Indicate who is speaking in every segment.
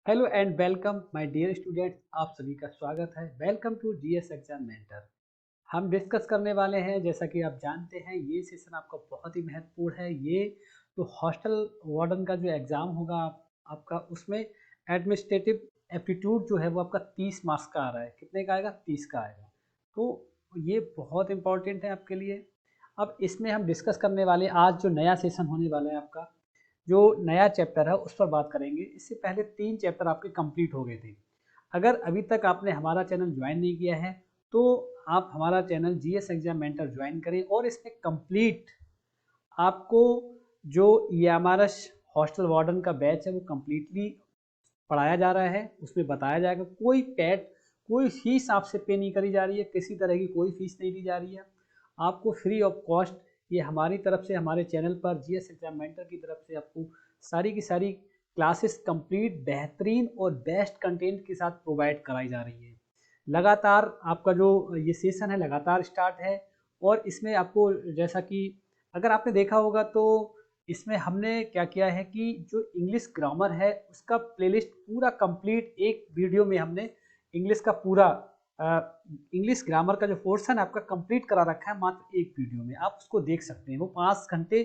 Speaker 1: Hello and welcome my dear students, आप सभी का स्वागत है। Welcome to GS exam mentor. हम डिस्कस करने वाले हैं, जैसा कि आप जानते हैं ये सेशन आपका बहुत ही महत्वपूर्ण है। ये तो हॉस्टल वार्डन का जो एग्ज़ाम होगा आपका उसमें एडमिनिस्ट्रेटिव एप्टीट्यूड जो है वो आपका 30 मार्क्स का आ रहा है। कितने का आएगा? 30 का आएगा। तो ये बहुत इंपॉर्टेंट है आपके लिए। अब इसमें हम डिस्कस करने वाले आज जो नया सेशन होने वाला है आपका, जो नया चैप्टर है उस पर बात करेंगे। इससे पहले 3 चैप्टर आपके कंप्लीट हो गए थे। अगर अभी तक आपने हमारा चैनल ज्वाइन नहीं किया है तो आप हमारा channel GS exam mentor join करें और इसमें कंप्लीट आपको जो ये हमारा हॉस्टल वार्डन का बैच है वो कम्प्लीटली पढ़ाया जा रहा है। उसमें बताया जाएगा, कोई फीस आपसे पे नहीं करी जा रही है, किसी तरह की कोई फीस नहीं ली जा रही है। आपको फ्री ऑफ कॉस्ट ये हमारी तरफ से, हमारे चैनल पर जीएस एग्जाम मेंटर की तरफ से आपको सारी की सारी क्लासेस कंप्लीट बेहतरीन और बेस्ट कंटेंट के साथ प्रोवाइड कराई जा रही है। लगातार आपका जो ये सेशन है लगातार स्टार्ट है। और इसमें आपको, जैसा कि अगर आपने देखा होगा तो इसमें हमने क्या किया है कि जो इंग्लिश ग्रामर है उसका प्लेलिस्ट पूरा कंप्लीट एक वीडियो में हमने इंग्लिश का पूरा इंग्लिश ग्रामर का जो पोर्शन आपका कंप्लीट करा रखा है मात्र एक वीडियो में। आप उसको देख सकते हैं। वो 5 घंटे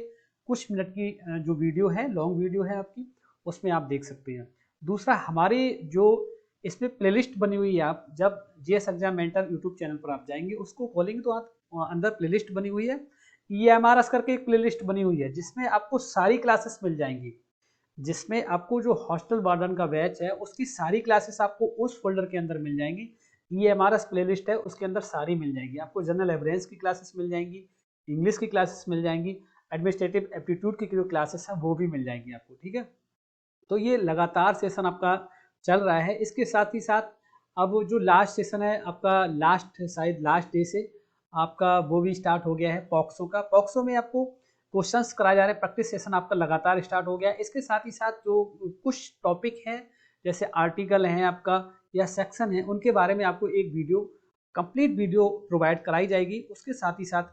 Speaker 1: कुछ मिनट की जो वीडियो है, लॉन्ग वीडियो है आपकी, उसमें आप देख सकते हैं। दूसरा, हमारी जो इसमें प्लेलिस्ट बनी हुई है, आप जब GS exam mentor YouTube channel पर आप जाएंगे उसको खोलेंगे तो आप अंदर प्लेलिस्ट बनी हुई है, ईएमआरएस करके एक प्लेलिस्ट बनी हुई है जिसमें आपको सारी क्लासेस मिल जाएंगी। जिसमें आपको जो हॉस्टल वार्डन का बैच है उसकी सारी क्लासेस आपको उस फोल्डर के अंदर मिल जाएंगी। ईएमआरएस प्लेलिस्ट है उसके अंदर सारी मिल जाएगी। आपको जनरल एवरेंस की क्लासेस मिल जाएंगी, इंग्लिश की क्लासेस मिल जाएंगी, एडमिनिस्ट्रेटिव एप्टीट्यूड की जो क्लासेस हैं वो भी मिल जाएंगी आपको। ठीक है, तो ये लगातार सेशन आपका चल रहा है। इसके साथ ही साथ अब जो लास्ट सेशन है आपका, शायद लास्ट डे से आपका वो भी स्टार्ट हो गया है पॉक्सो का। पॉक्सो में आपको क्वेश्चंस कराए जा रहे हैं। प्रैक्टिस सेशन आपका लगातार स्टार्ट हो गया है। इसके साथ ही साथ जो कुछ टॉपिक हैं जैसे आर्टिकल हैं आपका या सेक्शन है, उनके बारे में आपको एक वीडियो, कंप्लीट वीडियो प्रोवाइड कराई जाएगी। उसके साथ ही साथ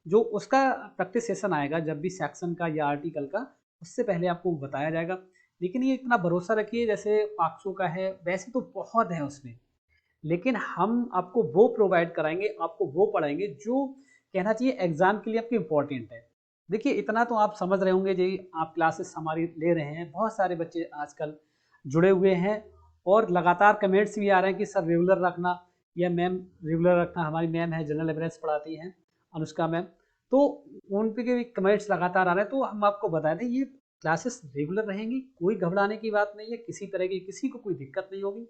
Speaker 1: जो उसका प्रैक्टिस सेशन आएगा जब भी सेक्शन का या आर्टिकल का, उससे पहले आपको बताया जाएगा। लेकिन ये इतना भरोसा रखिए, जैसे पाक्सो का है वैसे तो बहुत है उसमें, लेकिन हम आपको वो प्रोवाइड कराएंगे, आपको वो पढ़ाएंगे जो कहना चाहिए एग्जाम के लिए आपकी इंपॉर्टेंट है। देखिए, इतना तो आप समझ रहे होंगे जी, आप क्लासेस हमारी ले रहे हैं, बहुत सारे बच्चे आजकल जुड़े हुए हैं और लगातार कमेंट्स भी आ रहे हैं कि सर रेगुलर रखना या मैम रेगुलर रखना। हमारी मैम है, जनरल अवेयरनेस पढ़ाती हैं, अनुष्का मैम, तो उन पे के भी कमेंट्स लगातार आ रहे हैं। तो हम आपको बता दें ये क्लासेस रेगुलर रहेंगी, कोई घबराने की बात नहीं है, किसी तरह की किसी को कोई दिक्कत नहीं होगी।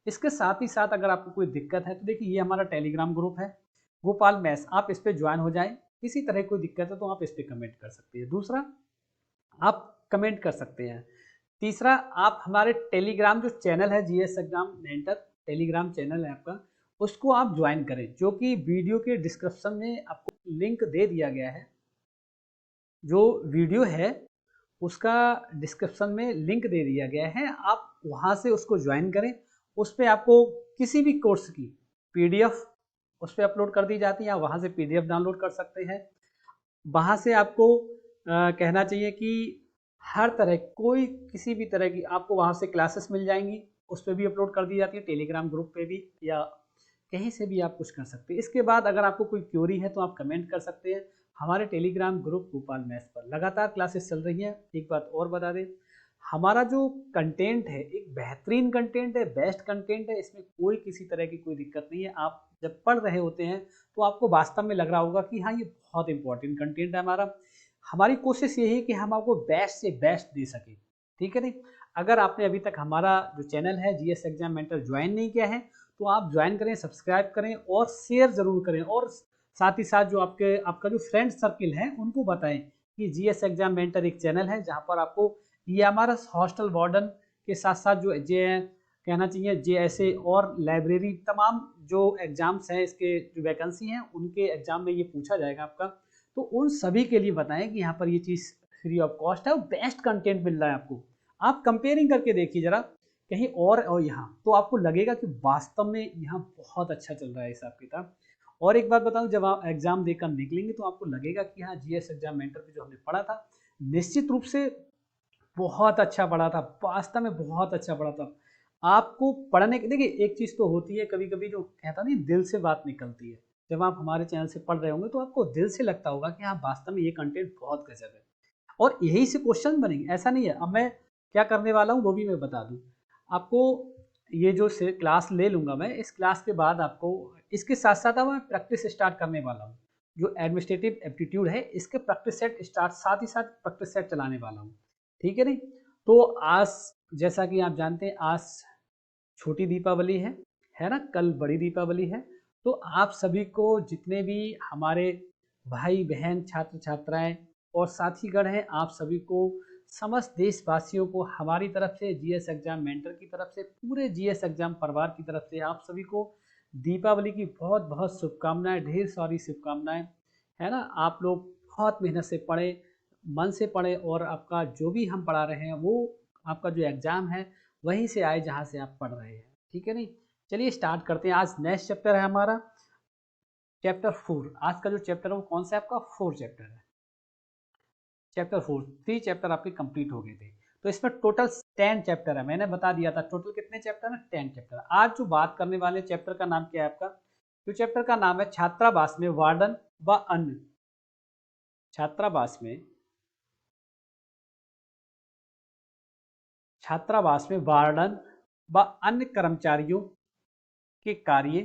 Speaker 1: इसके साथ ही साथ अगर आपको कोई दिक्कत है तो देखिए, ये हमारा टेलीग्राम ग्रुप है गोपाल मैथ्स, आप इस पर ज्वाइन हो जाएं। किसी तरह की कोई दिक्कत है तो आप इस पर कमेंट कर सकते हैं। दूसरा, आप कमेंट कर सकते हैं। तीसरा, आप हमारे टेलीग्राम जो चैनल है GS exam mentor Telegram channel है आपका, उसको आप ज्वाइन करें, जो कि वीडियो के डिस्क्रिप्शन में आपको लिंक दे दिया गया है। जो वीडियो है उसका डिस्क्रिप्शन में लिंक दे दिया गया है, आप वहां से उसको ज्वाइन करें। उस पर आपको किसी भी कोर्स की पीडीएफ उस पर अपलोड कर दी जाती है, आप वहां से पीडीएफ डाउनलोड कर सकते हैं। वहां से आपको कहना चाहिए कि हर तरह, कोई किसी भी तरह की आपको वहां से क्लासेस मिल जाएंगी, उस पर भी अपलोड कर दी जाती है, टेलीग्राम ग्रुप पे भी या कहीं से भी आप कुछ कर सकते हैं। इसके बाद अगर आपको कोई क्यूरी है तो आप कमेंट कर सकते हैं। हमारे टेलीग्राम ग्रुप गोपाल मैथ्स पर लगातार क्लासेस चल रही हैं। एक बात और बता दें, हमारा जो कंटेंट है एक बेहतरीन कंटेंट है, बेस्ट कंटेंट है, इसमें कोई किसी तरह की कोई दिक्कत नहीं है। आप जब पढ़ रहे होते हैं तो आपको वास्तव में लग रहा होगा कि हाँ ये बहुत इंपॉर्टेंट कंटेंट है हमारा। हमारी कोशिश यही है कि हम आपको बेस्ट से बेस्ट दे सकें। ठीक है नहीं? अगर आपने अभी तक हमारा जो चैनल है जीएस एग्जाम मेंटर ज्वाइन नहीं किया है तो आप ज्वाइन करें, सब्सक्राइब करें और शेयर जरूर करें। और साथ ही साथ जो आपका जो फ्रेंड सर्किल है उनको बताएं कि जीएस एग्जाम मेंटर एक चैनल है जहां पर आपको ये हमारा हॉस्टल वार्डन के साथ साथ जो जे कहना चाहिए जे ऐसे और लाइब्रेरी तमाम जो एग्जाम्स हैं, इसके जो वैकेंसी हैं उनके एग्जाम में ये पूछा जाएगा आपका। तो उन सभी के लिए बताएं कि यहाँ पर ये चीज़ फ्री ऑफ कॉस्ट है और बेस्ट कंटेंट मिल रहा है आपको। आप कंपेयरिंग करके देखिए जरा कहीं और यहाँ, तो आपको लगेगा कि वास्तव में यहाँ बहुत अच्छा चल रहा है हिसाब किताब। और एक बात बताऊं, जब आप एग्जाम देकर निकलेंगे तो आपको लगेगा कि हाँ जीएस एग्जाम मेंटर पे जो हमने पढ़ा था निश्चित रूप से बहुत अच्छा पढ़ा था, वास्तव में बहुत अच्छा पढ़ा था। आपको पढ़ने की, देखिए एक चीज़ तो होती है कभी कभी जो कहता नहीं दिल से बात निकलती है। जब आप हमारे चैनल से पढ़ रहे होंगे तो आपको दिल से लगता होगा कि हाँ वास्तव में ये कंटेंट बहुत गजब है, और यही से क्वेश्चन बनेंगे, ऐसा नहीं है। अब मैं क्या करने वाला हूँ वो भी मैं बता दूँ आपको। ये जो से क्लास ले लूँगा मैं, इस क्लास के बाद आपको इसके साथ साथ अब मैं प्रैक्टिस स्टार्ट करने वाला हूँ। जो एडमिनिस्ट्रेटिव एप्टीट्यूड है इसके प्रैक्टिस सेट स्टार्ट, साथ ही साथ प्रैक्टिस सेट चलाने वाला हूँ, ठीक है नहीं। तो आज जैसा कि आप जानते हैं आज छोटी दीपावली है ना, कल बड़ी दीपावली है। तो आप सभी को, जितने भी हमारे भाई बहन छात्र छात्राएं और साथीगण हैं, आप सभी को, समस्त देशवासियों को हमारी तरफ से, जीएस एग्जाम मेंटर की तरफ से, पूरे जीएस एग्जाम परिवार की तरफ से आप सभी को दीपावली की बहुत बहुत शुभकामनाएं, ढेर सारी शुभकामनाएं, है ना। आप लोग बहुत मेहनत से पढ़ें, मन से पढ़ें, और आपका जो भी हम पढ़ा रहे हैं वो आपका जो एग्ज़ाम है वहीं से आए जहाँ से आप पढ़ रहे हैं, ठीक है नहीं। चलिए स्टार्ट करते हैं। आज नेक्स्ट चैप्टर है हमारा चैप्टर 4। आज का जो चैप्टर है वो कौन सा है आपका? 4 चैप्टर है, चैप्टर 4। 3 चैप्टर आपके कंप्लीट हो गए थे, तो इसमें टोटल 10 चैप्टर है। मैंने बता दिया था टोटल कितने चैप्टर है, 10 चैप्टर। आज जो बात करने वाले चैप्टर का नाम क्या है आपका? जो चैप्टर का नाम है छात्रावास में वार्डन व अन्य, छात्रावास में, छात्रावास में वार्डन व अन्य कर्मचारियों के कार्य,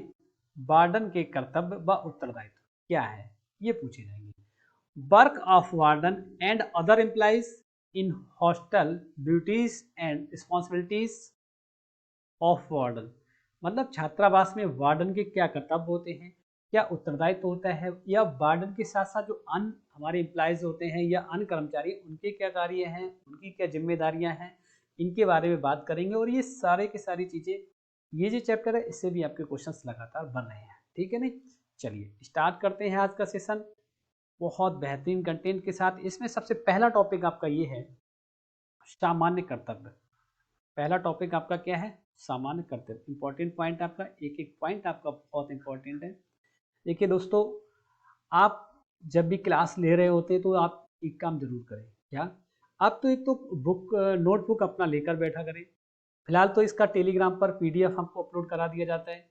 Speaker 1: वार्डन के कर्तव्य व उत्तरदायित्व क्या है, ये पूछे जाएंगे। Work of warden and other employees in hostel, duties and responsibilities of warden, मतलब छात्रावास में वार्डन के क्या कर्तव्य होते हैं, क्या उत्तरदायित्व होता है, या वार्डन के साथ साथ जो अन्य हमारे एम्प्लॉयज होते हैं या अन्य कर्मचारी, उनके क्या कार्य हैं, उनकी क्या जिम्मेदारियां हैं, इनके बारे में बात करेंगे। और ये सारे की सारी चीज़ें, ये जो चैप्टर है इससे भी आपके क्वेश्चंस लगातार बन रहे हैं, ठीक है नहीं। चलिए स्टार्ट करते हैं आज का सेशन बहुत बेहतरीन कंटेंट के साथ। इसमें सबसे पहला टॉपिक आपका ये है सामान्य कर्तव्य। पहला टॉपिक आपका क्या है? सामान्य कर्तव्य। इंपॉर्टेंट पॉइंट आपका, एक एक पॉइंट आपका बहुत इंपॉर्टेंट है। देखिए दोस्तों, आप जब भी क्लास ले रहे होते हैं तो आप एक काम जरूर करें। क्या? आप तो एक तो बुक, नोटबुक अपना लेकर बैठा करें। फिलहाल तो इसका टेलीग्राम पर पीडीएफ हमको अपलोड करा दिया जाता है।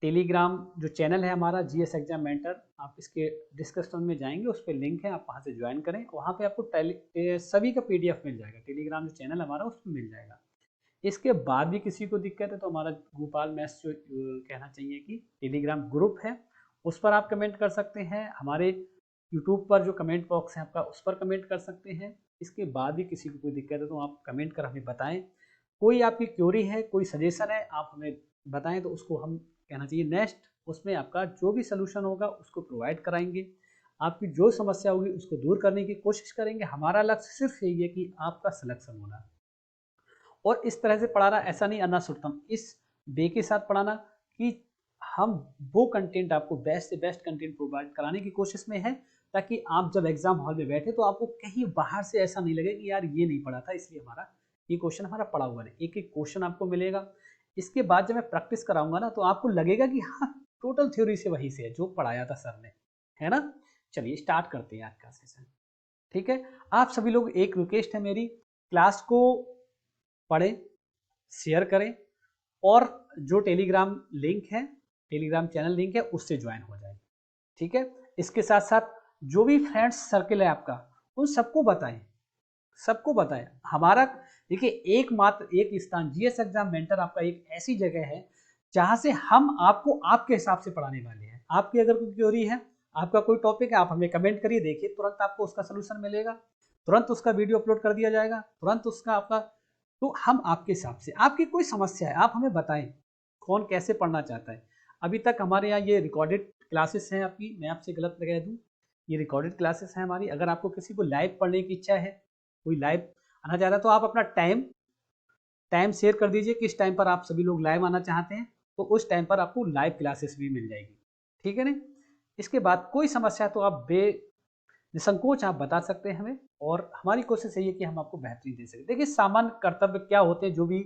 Speaker 1: टेलीग्राम जो चैनल है हमारा जीएस एग्जाम मेंटर, आप इसके डिस्क्रिप्शन में जाएंगे, उस पर लिंक है, आप वहाँ से ज्वाइन करें। वहाँ पे आपको सभी का पीडीएफ मिल जाएगा। टेलीग्राम जो चैनल हमारा उसमें मिल जाएगा। इसके बाद भी किसी को दिक्कत है तो हमारा गोपाल मैथ्स जो कहना चाहिए कि टेलीग्राम ग्रुप है, उस पर आप कमेंट कर सकते हैं। हमारे यूट्यूब पर जो कमेंट बॉक्स है आपका, उस पर कमेंट कर सकते हैं। इसके बाद भी किसी को कोई दिक्कत है तो आप कमेंट कर हमें बताएं। कोई आपकी क्यूरी है, कोई सजेशन है, आप हमें बताएं तो उसको हम, कहना चाहिए, नेक्स्ट उसमें आपका जो भी सोल्यूशन होगा उसको प्रोवाइड कराएंगे। आपकी जो समस्या होगी उसको दूर करने की कोशिश करेंगे। हमारा लक्ष्य सिर्फ यही है कि आपका सिलेक्शन होना, और इस तरह से पढ़ाना, ऐसा नहीं अन्ना सुटम, इस वे के साथ पढ़ाना कि हम वो कंटेंट आपको बेस्ट से बेस्ट कंटेंट प्रोवाइड कराने की कोशिश में है, ताकि आप जब एग्जाम हॉल में बैठे तो आपको कहीं बाहर से ऐसा नहीं लगे कि यार ये नहीं पढ़ा था इसलिए हमारा ये क्वेश्चन हमारा पढ़ा हुआ नहीं। एक एक क्वेश्चन आपको मिलेगा। इसके बाद जब मैं प्रैक्टिस कराऊंगा ना तो आपको लगेगा कि हाँ टोटल थ्योरी से वही से है जो पढ़ाया था सर ने, है ना। चलिए स्टार्ट करते हैं आज का सेशन, ठीक है। आप सभी लोग, एक रिक्वेस्ट है मेरी, क्लास को पढ़ें, शेयर करें, और जो टेलीग्राम लिंक है, टेलीग्राम चैनल लिंक है, उससे ज्वाइन हो जाए, ठीक है। इसके साथ साथ जो भी फ्रेंड्स सर्किल है आपका, उन सबको बताएं, सबको बताएं। हमारा देखिए एकमात्र एक स्थान जीएस एग्जाम मेंटर आपका एक ऐसी जगह है जहां से हम आपको आपके हिसाब से पढ़ाने वाले हैं। आपकी अगर कोई क्वेरी है, आपका कोई टॉपिक है, आप हमें कमेंट करिए, देखिए तुरंत आपको उसका सोल्यूशन मिलेगा, तुरंत उसका वीडियो अपलोड कर दिया जाएगा, तुरंत उसका आपका, तो हम आपके हिसाब से, आपकी कोई समस्या है आप हमें बताएं, कौन कैसे पढ़ना चाहता है। अभी तक हमारे यहाँ ये रिकॉर्डेड क्लासेस हैं आपकी, मैं आपसे गलत लगा दूँ, ये रिकॉर्डेड क्लासेस हैं हमारी। अगर आपको किसी को लाइव पढ़ने की इच्छा है, कोई लाइव आना चाह रहा है, तो आप अपना टाइम शेयर कर दीजिए, किस टाइम पर आप सभी लोग लाइव आना चाहते हैं, तो उस टाइम पर आपको लाइव क्लासेस भी मिल जाएगी, ठीक है ना। इसके बाद कोई समस्या है तो आप निसंकोच आप बता सकते हैं हमें, और हमारी कोशिश यही है कि हम आपको बेहतरीन दे सकें। देखिए सामान्य कर्तव्य क्या होते हैं, जो भी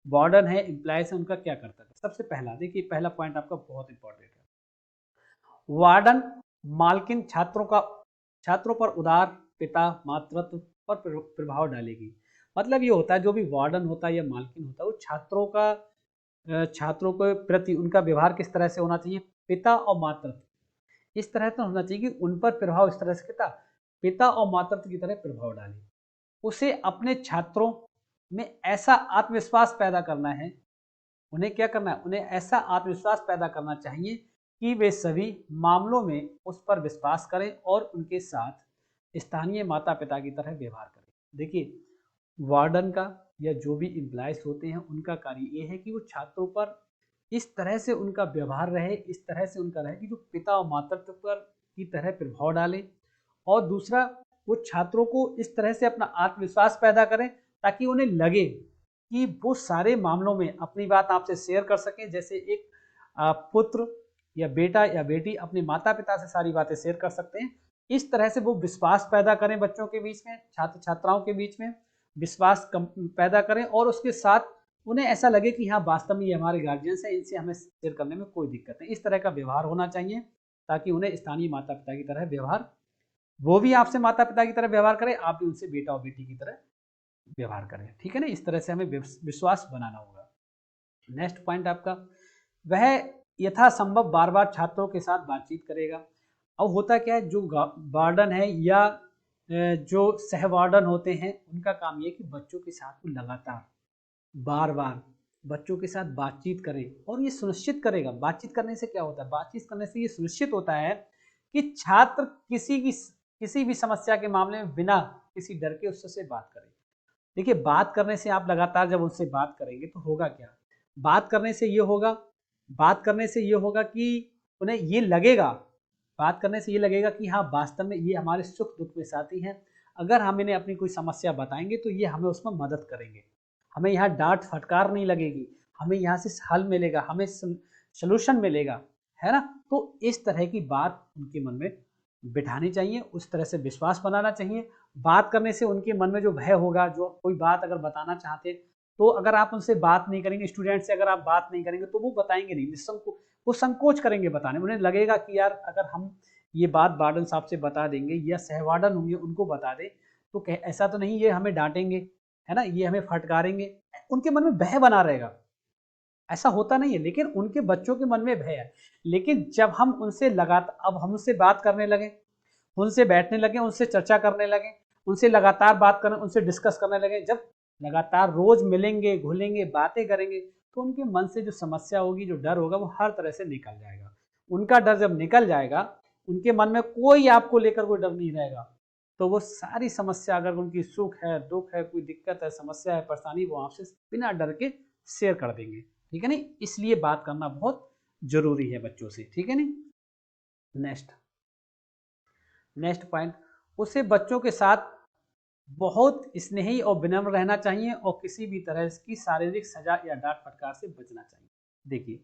Speaker 1: वार्डन है, एम्प्लॉयज है, उनका क्या कर्तव्य है। सबसे पहला देखिए, पहला पॉइंट आपका बहुत इंपॉर्टेंट है। वार्डन मालकिन छात्रों पर उदार पिता मातृत्व पर प्रभाव डालेगी। मतलब ये होता है जो भी वार्डन होता है या मालकिन होता है वो छात्रों के प्रति उनका व्यवहार किस तरह से होना चाहिए, पिता और मातृत्व इस तरह से होना चाहिए कि उन पर प्रभाव इस तरह से पिता पिता और मातृत्व की तरह प्रभाव डाले। उसे अपने छात्रों में ऐसा आत्मविश्वास पैदा करना है, उन्हें क्या करना है, उन्हें ऐसा आत्मविश्वास पैदा करना चाहिए कि वे सभी मामलों में उस पर विश्वास करें और उनके साथ स्थानीय माता पिता की तरह व्यवहार करें। देखिए, वार्डन का या जो भी एम्प्लॉयज होते हैं उनका कार्य ये है कि वो छात्रों पर इस तरह से उनका व्यवहार रहे, इस तरह से उनका रहे कि जो पिता और मातृत्व पर की तरह प्रभाव डाले। और दूसरा, वो छात्रों को इस तरह से अपना आत्मविश्वास पैदा करें ताकि उन्हें लगे कि वो सारे मामलों में अपनी बात आपसे शेयर कर सकें। जैसे एक पुत्र या बेटा या बेटी अपने माता पिता से सारी बातें शेयर कर सकते हैं, इस तरह से वो विश्वास पैदा करें बच्चों के बीच में, छात्र छात्राओं के बीच में विश्वास पैदा करें और उसके साथ उन्हें ऐसा लगे कि हाँ वास्तव में ये हमारे गार्जियंस हैं, इनसे हमें शेयर करने में कोई दिक्कत नहीं। इस तरह का व्यवहार होना चाहिए ताकि उन्हें स्थानीय माता पिता की तरह व्यवहार, वो भी आपसे माता पिता की तरह व्यवहार करें, आप भी उनसे बेटा और बेटी की तरह व्यवहार करें। ठीक है ना, इस तरह से हमें विश्वास बनाना होगा। नेक्स्ट पॉइंट आपका, वह यथासंभव बार बार छात्रों के साथ बातचीत करेगा। अब होता क्या है, जो वार्डन है या जो सहवार्डन होते हैं उनका काम ये है कि बच्चों के साथ वो लगातार बार बार बच्चों के साथ बातचीत करें। और ये सुनिश्चित करेगा, बातचीत करने से क्या होता है, बातचीत करने से ये सुनिश्चित होता है कि छात्र किसी भी समस्या के मामले में बिना किसी डर के उससे बात करें। देखिए, बात करने से आप लगातार जब उनसे बात करेंगे तो होगा क्या, बात करने से ये होगा बात करने से ये होगा कि उन्हें ये लगेगा, बात करने से ये लगेगा कि हाँ वास्तव में ये हमारे सुख दुख में साथी हैं। अगर हम इन्हें अपनी कोई समस्या बताएंगे तो ये हमें उसमें मदद करेंगे, हमें यहाँ डांट फटकार नहीं लगेगी, हमें यहाँ से हल मिलेगा, हमें सलूशन मिलेगा, है ना। तो इस तरह की बात उनके मन में बिठानी चाहिए, उस तरह से विश्वास बनाना चाहिए। बात करने से उनके मन में जो भय होगा, जो कोई बात अगर बताना चाहते तो अगर आप उनसे बात नहीं करेंगे, स्टूडेंट से अगर आप बात नहीं करेंगे तो वो बताएंगे नहीं, वो संकोच करेंगे बताने में। उन्हें लगेगा कि यार अगर हम ये बात वार्डन साहब से बता देंगे या सहवार्डन होंगे उनको बता दें तो ऐसा तो नहीं ये हमें डांटेंगे, है ना, ये हमें फटकारेंगे, उनके मन में भय बना रहेगा। ऐसा होता नहीं है, लेकिन उनके बच्चों के मन में भय है। लेकिन जब हम उनसे लगातार, अब हम उनसे बात करने लगे, उनसे बैठने लगे, उनसे चर्चा करने लगे, उनसे लगातार बात करने, उनसे डिस्कस करने लगे, जब लगातार रोज मिलेंगे घुलेंगे बातें करेंगे तो उनके मन से जो समस्या होगी, जो डर होगा, वो हर तरह से निकल जाएगा। उनका डर जब निकल जाएगा, उनके मन में कोई आपको लेकर कोई डर नहीं रहेगा, तो वो सारी समस्या, अगर उनकी सुख है दुख है कोई दिक्कत है समस्या है परेशानी, वो आपसे बिना डर के शेयर कर देंगे। ठीक है नहीं, इसलिए बात करना बहुत जरूरी है बच्चों से। ठीक है नहीं। नेक्स्ट पॉइंट, उसे बच्चों के साथ बहुत स्नेही और विनम्र रहना चाहिए और किसी भी तरह की शारीरिक सजा या डांट फटकार से बचना चाहिए। देखिए,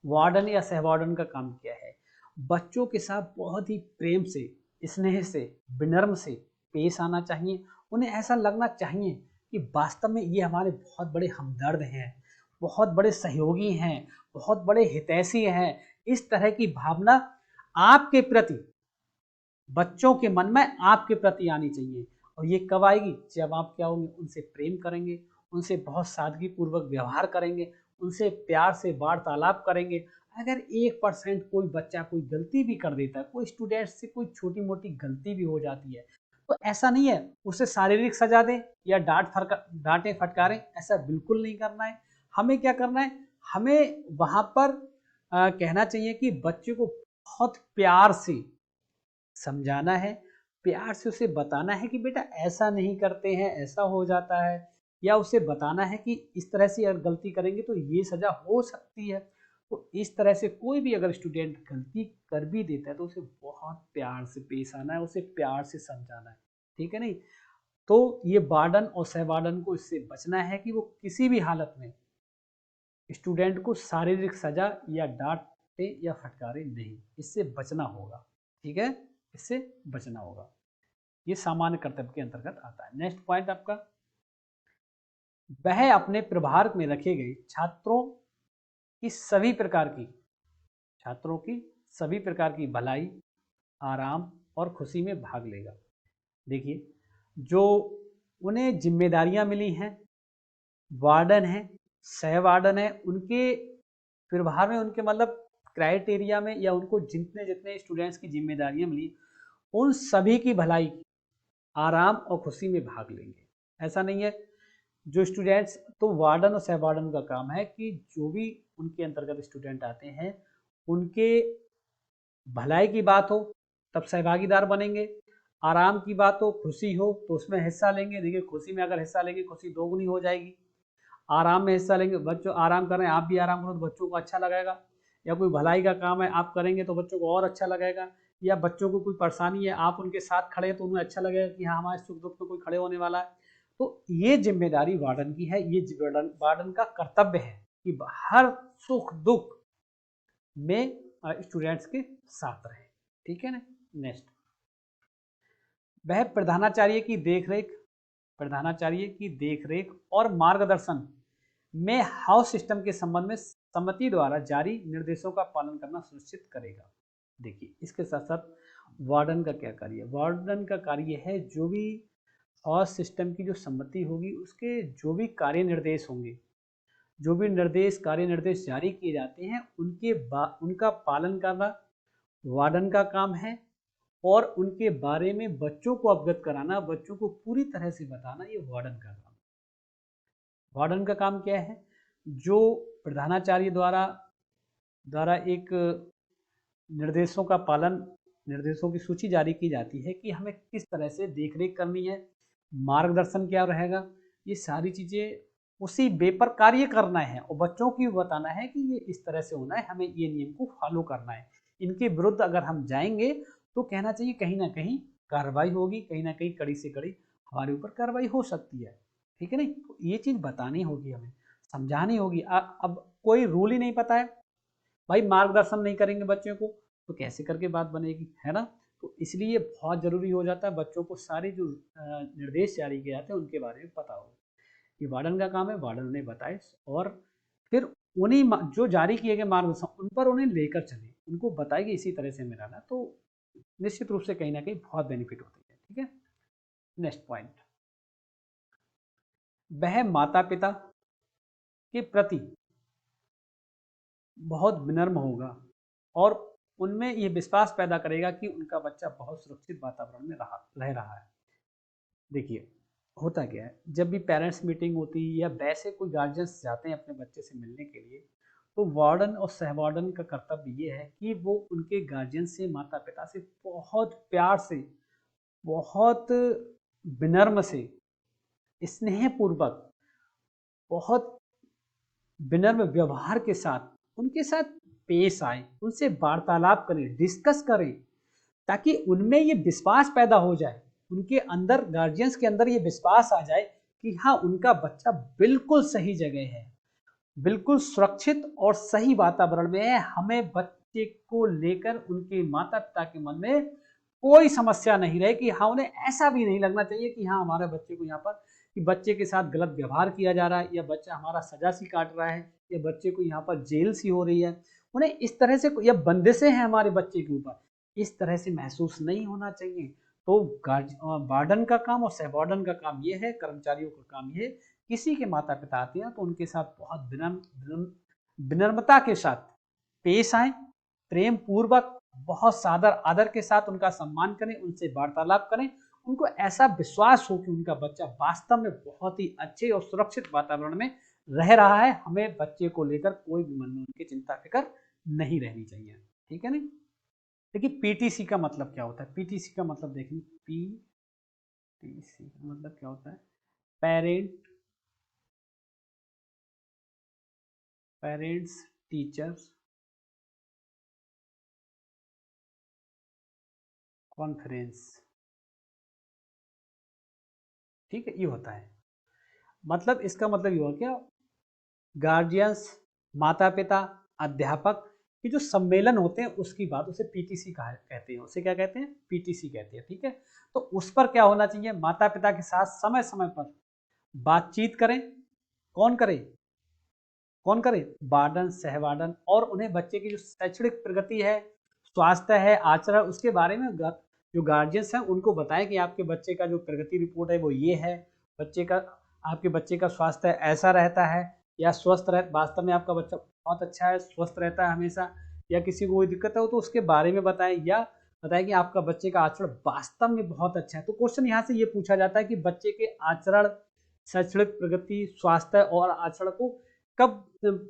Speaker 1: वार्डन या सहवार्डन का काम क्या है, बच्चों के साथ बहुत ही प्रेम से, स्नेह से, विनम्र से पेश आना चाहिए। उन्हें ऐसा लगना चाहिए कि वास्तव में ये हमारे बहुत बड़े हमदर्द हैं, बहुत बड़े सहयोगी हैं, बहुत बड़े हितैषी हैं। इस तरह की भावना आपके प्रति, बच्चों के मन में आपके प्रति आनी चाहिए। और ये कब आएगी, जब आप क्या होंगे, उनसे प्रेम करेंगे, उनसे बहुत सादगी पूर्वक व्यवहार करेंगे, उनसे प्यार से वार्तालाप करेंगे। अगर 1% कोई बच्चा कोई गलती भी कर देता है, कोई स्टूडेंट से कोई छोटी मोटी गलती भी हो जाती है, तो ऐसा नहीं है उसे शारीरिक सजा दें या डांटे फटकारें, ऐसा बिल्कुल नहीं करना है। हमें क्या करना है, हमें वहां पर कहना चाहिए कि बच्चे को बहुत प्यार से समझाना है, प्यार से उसे बताना है कि बेटा ऐसा नहीं करते हैं, ऐसा हो जाता है, या उसे बताना है कि इस तरह से अगर गलती करेंगे तो ये सजा हो सकती है। तो इस तरह से कोई भी अगर स्टूडेंट गलती कर भी देता है तो उसे बहुत प्यार से पेश आना है, उसे प्यार से समझाना है। ठीक है नहीं। तो ये वार्डन और सहवार्डन को इससे बचना है कि वो किसी भी हालत में स्टूडेंट को शारीरिक सजा या डांटे या फटकारे नहीं, इससे बचना होगा। ठीक है, इससे बचना होगा, ये सामान्य कर्तव्य के अंतर्गत आता है। नेक्स्ट पॉइंट आपका, वह अपने प्रभार में रखे गए की सभी प्रकार की छात्रों की सभी प्रकार की भलाई, आराम और खुशी में भाग लेगा। देखिए, जो उन्हें जिम्मेदारियां मिली हैं, वार्डन है, सह वार्डन है, उनके प्रभार में, उनके मतलब क्राइटेरिया में, या उनको जितने जितने स्टूडेंट्स की जिम्मेदारियां मिली उन सभी की भलाई, आराम और खुशी में भाग लेंगे। ऐसा नहीं है जो स्टूडेंट्स, तो वार्डन और सह वार्डन का काम है कि जो भी उनके अंतर्गत स्टूडेंट आते हैं उनके भलाई की बात हो तब सहभागीदार बनेंगे, आराम की बात हो, खुशी हो तो उसमें हिस्सा लेंगे। देखिए खुशी में अगर हिस्सा लेंगे खुशी दोगुनी हो जाएगी, आराम में हिस्सा लेंगे, बच्चों आराम कर रहे हैं आप भी आराम करो तो बच्चों को अच्छा लगेगा, या कोई भलाई का काम है आप करेंगे तो बच्चों को और अच्छा लगेगा, या बच्चों को कोई परेशानी है आप उनके साथ खड़े हैं तो उन्हें अच्छा लगेगा कि हाँ हमारे सुख दुख में कोई खड़े होने वाला है। तो ये जिम्मेदारी वार्डन की है, ये वार्डन का कर्तव्य है कि हर सुख दुख में स्टूडेंट्स के साथ रहे। ठीक है ना। नेक्स्ट, वह प्रधानाचार्य की देखरेख और मार्गदर्शन में हाउस सिस्टम के संबंध में समिति द्वारा जारी निर्देशों का पालन करना सुनिश्चित करेगा। देखिए इसके साथ साथ वार्डन का क्या कार्य है? वार्डन का कार्य है जो भी हाउस सिस्टम की जो समिति होगी उसके जो भी कार्य निर्देश होंगे, जो भी कार्य निर्देश जारी किए जाते हैं उनका पालन करना वार्डन का काम है, और उनके बारे में बच्चों को अवगत कराना, बच्चों को पूरी तरह से बताना, ये वार्डन का काम। वार्डन का काम क्या है? जो प्रधानाचार्य द्वारा एक निर्देशों का पालन, निर्देशों की सूची जारी की जाती है कि हमें किस तरह से देखरेख करनी है, मार्गदर्शन क्या रहेगा, ये सारी चीज़ें उसी वे पर कार्य करना है और बच्चों को बताना है कि ये इस तरह से होना है, हमें ये नियम को फॉलो करना है। इनके विरुद्ध अगर हम जाएंगे तो कहना चाहिए कहीं ना कहीं कार्रवाई होगी, कहीं ना कहीं कड़ी से कड़ी हमारे ऊपर कार्रवाई हो सकती है। ठीक है नहीं, तो ये चीज़ बतानी होगी, हमें समझानी होगी। अब कोई रूल ही नहीं पता है भाई, मार्गदर्शन नहीं करेंगे बच्चों को तो कैसे करके बात बनेगी, है ना। तो इसलिए बहुत ज़रूरी हो जाता है बच्चों को सारे जो निर्देश जारी किए जाते हैं उनके बारे में पता हो। ये वार्डन का काम है, वार्डन उन्हें बताए और फिर उन्हीं जो जारी किए गए मार्गदर्शन उन पर उन्हें लेकर चले, उनको बताए कि इसी तरह से हमें रहना, तो निश्चित रूप से कहीं ना कहीं बहुत बेनिफिट होती है। ठीक है। नेक्स्ट पॉइंट, वह माता पिता के प्रति बहुत विनम्र होगा और उनमें ये विश्वास पैदा करेगा कि उनका बच्चा बहुत सुरक्षित वातावरण में रह रहा है। देखिए होता क्या है, जब भी पेरेंट्स मीटिंग होती है या वैसे कोई गार्जियंस जाते हैं अपने बच्चे से मिलने के लिए, तो वार्डन और सहवार्डन का कर्तव्य ये है कि वो उनके गार्जियन से, माता पिता से बहुत प्यार से, बहुत विनम्र से, स्नेहपूर्वक, बहुत विनम्र व्यवहार के साथ उनके साथ पेश आए, उनसे वार्तालाप करें, डिस्कस करें, ताकि उनमें ये विश्वास पैदा हो जाए, उनके अंदर, गार्जियंस के अंदर ये विश्वास आ जाए कि हाँ उनका बच्चा बिल्कुल सही जगह है, बिल्कुल सुरक्षित और सही वातावरण में है। हमें बच्चे को लेकर उनके माता पिता के मन में कोई समस्या नहीं रहे कि हाँ, उन्हें ऐसा भी नहीं लगना चाहिए कि हाँ हमारे बच्चे को यहाँ पर, कि बच्चे के साथ गलत व्यवहार किया जा रहा है, या बच्चा हमारा सजा सी काट रहा है, या बच्चे को यहाँ पर जेल सी हो रही है, उन्हें इस तरह से, या बंदिशें हैं हमारे बच्चे के ऊपर, इस तरह से महसूस नहीं होना चाहिए। तो वार्डन का काम और सहवार्डन का काम ये है, कर्मचारियों का काम ये, किसी के माता पिता आते हैं तो उनके साथ बहुत विनम्रता के साथ पेश आए, प्रेम पूर्वक, बहुत सादर आदर के साथ उनका सम्मान करें, उनसे वार्तालाप करें, उनको ऐसा विश्वास हो कि उनका बच्चा वास्तव में बहुत ही अच्छे और सुरक्षित वातावरण में रह रहा है। हमें बच्चे को लेकर कोई भी मन में उनकी चिंता फिक्र नहीं रहनी चाहिए। ठीक है नहीं। देखिए पीटीसी का मतलब क्या होता है? पीटीसी का मतलब देखिए, पीटीसी का मतलब क्या होता है? Parents teachers conference. ठीक है, ये होता है। मतलब इसका मतलब ये हुआ क्या, गार्जियंस, माता पिता, अध्यापक के जो सम्मेलन होते हैं उसकी बात, उसे पीटीसी कहते हैं, उसे क्या कहते हैं? पीटीसी कहते हैं। ठीक है, तो उस पर क्या होना चाहिए, माता पिता के साथ समय समय पर बातचीत करें। कौन करे? कौन करे? वार्डन, सहवार्डन, और उन्हें बच्चे की जो शैक्षणिक प्रगति है, स्वास्थ्य है, आचरण, उसके बारे में जो गार्जियंस हैं उनको बताएं कि आपके बच्चे का जो प्रगति रिपोर्ट है वो ये है, बच्चे का, आपके बच्चे का स्वास्थ्य ऐसा रहता है या स्वस्थ रह, वास्तव में आपका बच्चा बहुत अच्छा है, स्वस्थ रहता है हमेशा, या किसी को कोई दिक्कत हो तो उसके बारे में बताएं, या बताएं कि आपका बच्चे का आचरण वास्तव में बहुत अच्छा है। तो क्वेश्चन यहाँ से ये पूछा जाता है कि बच्चे के आचरण, शैक्षणिक प्रगति, स्वास्थ्य और आचरण को कब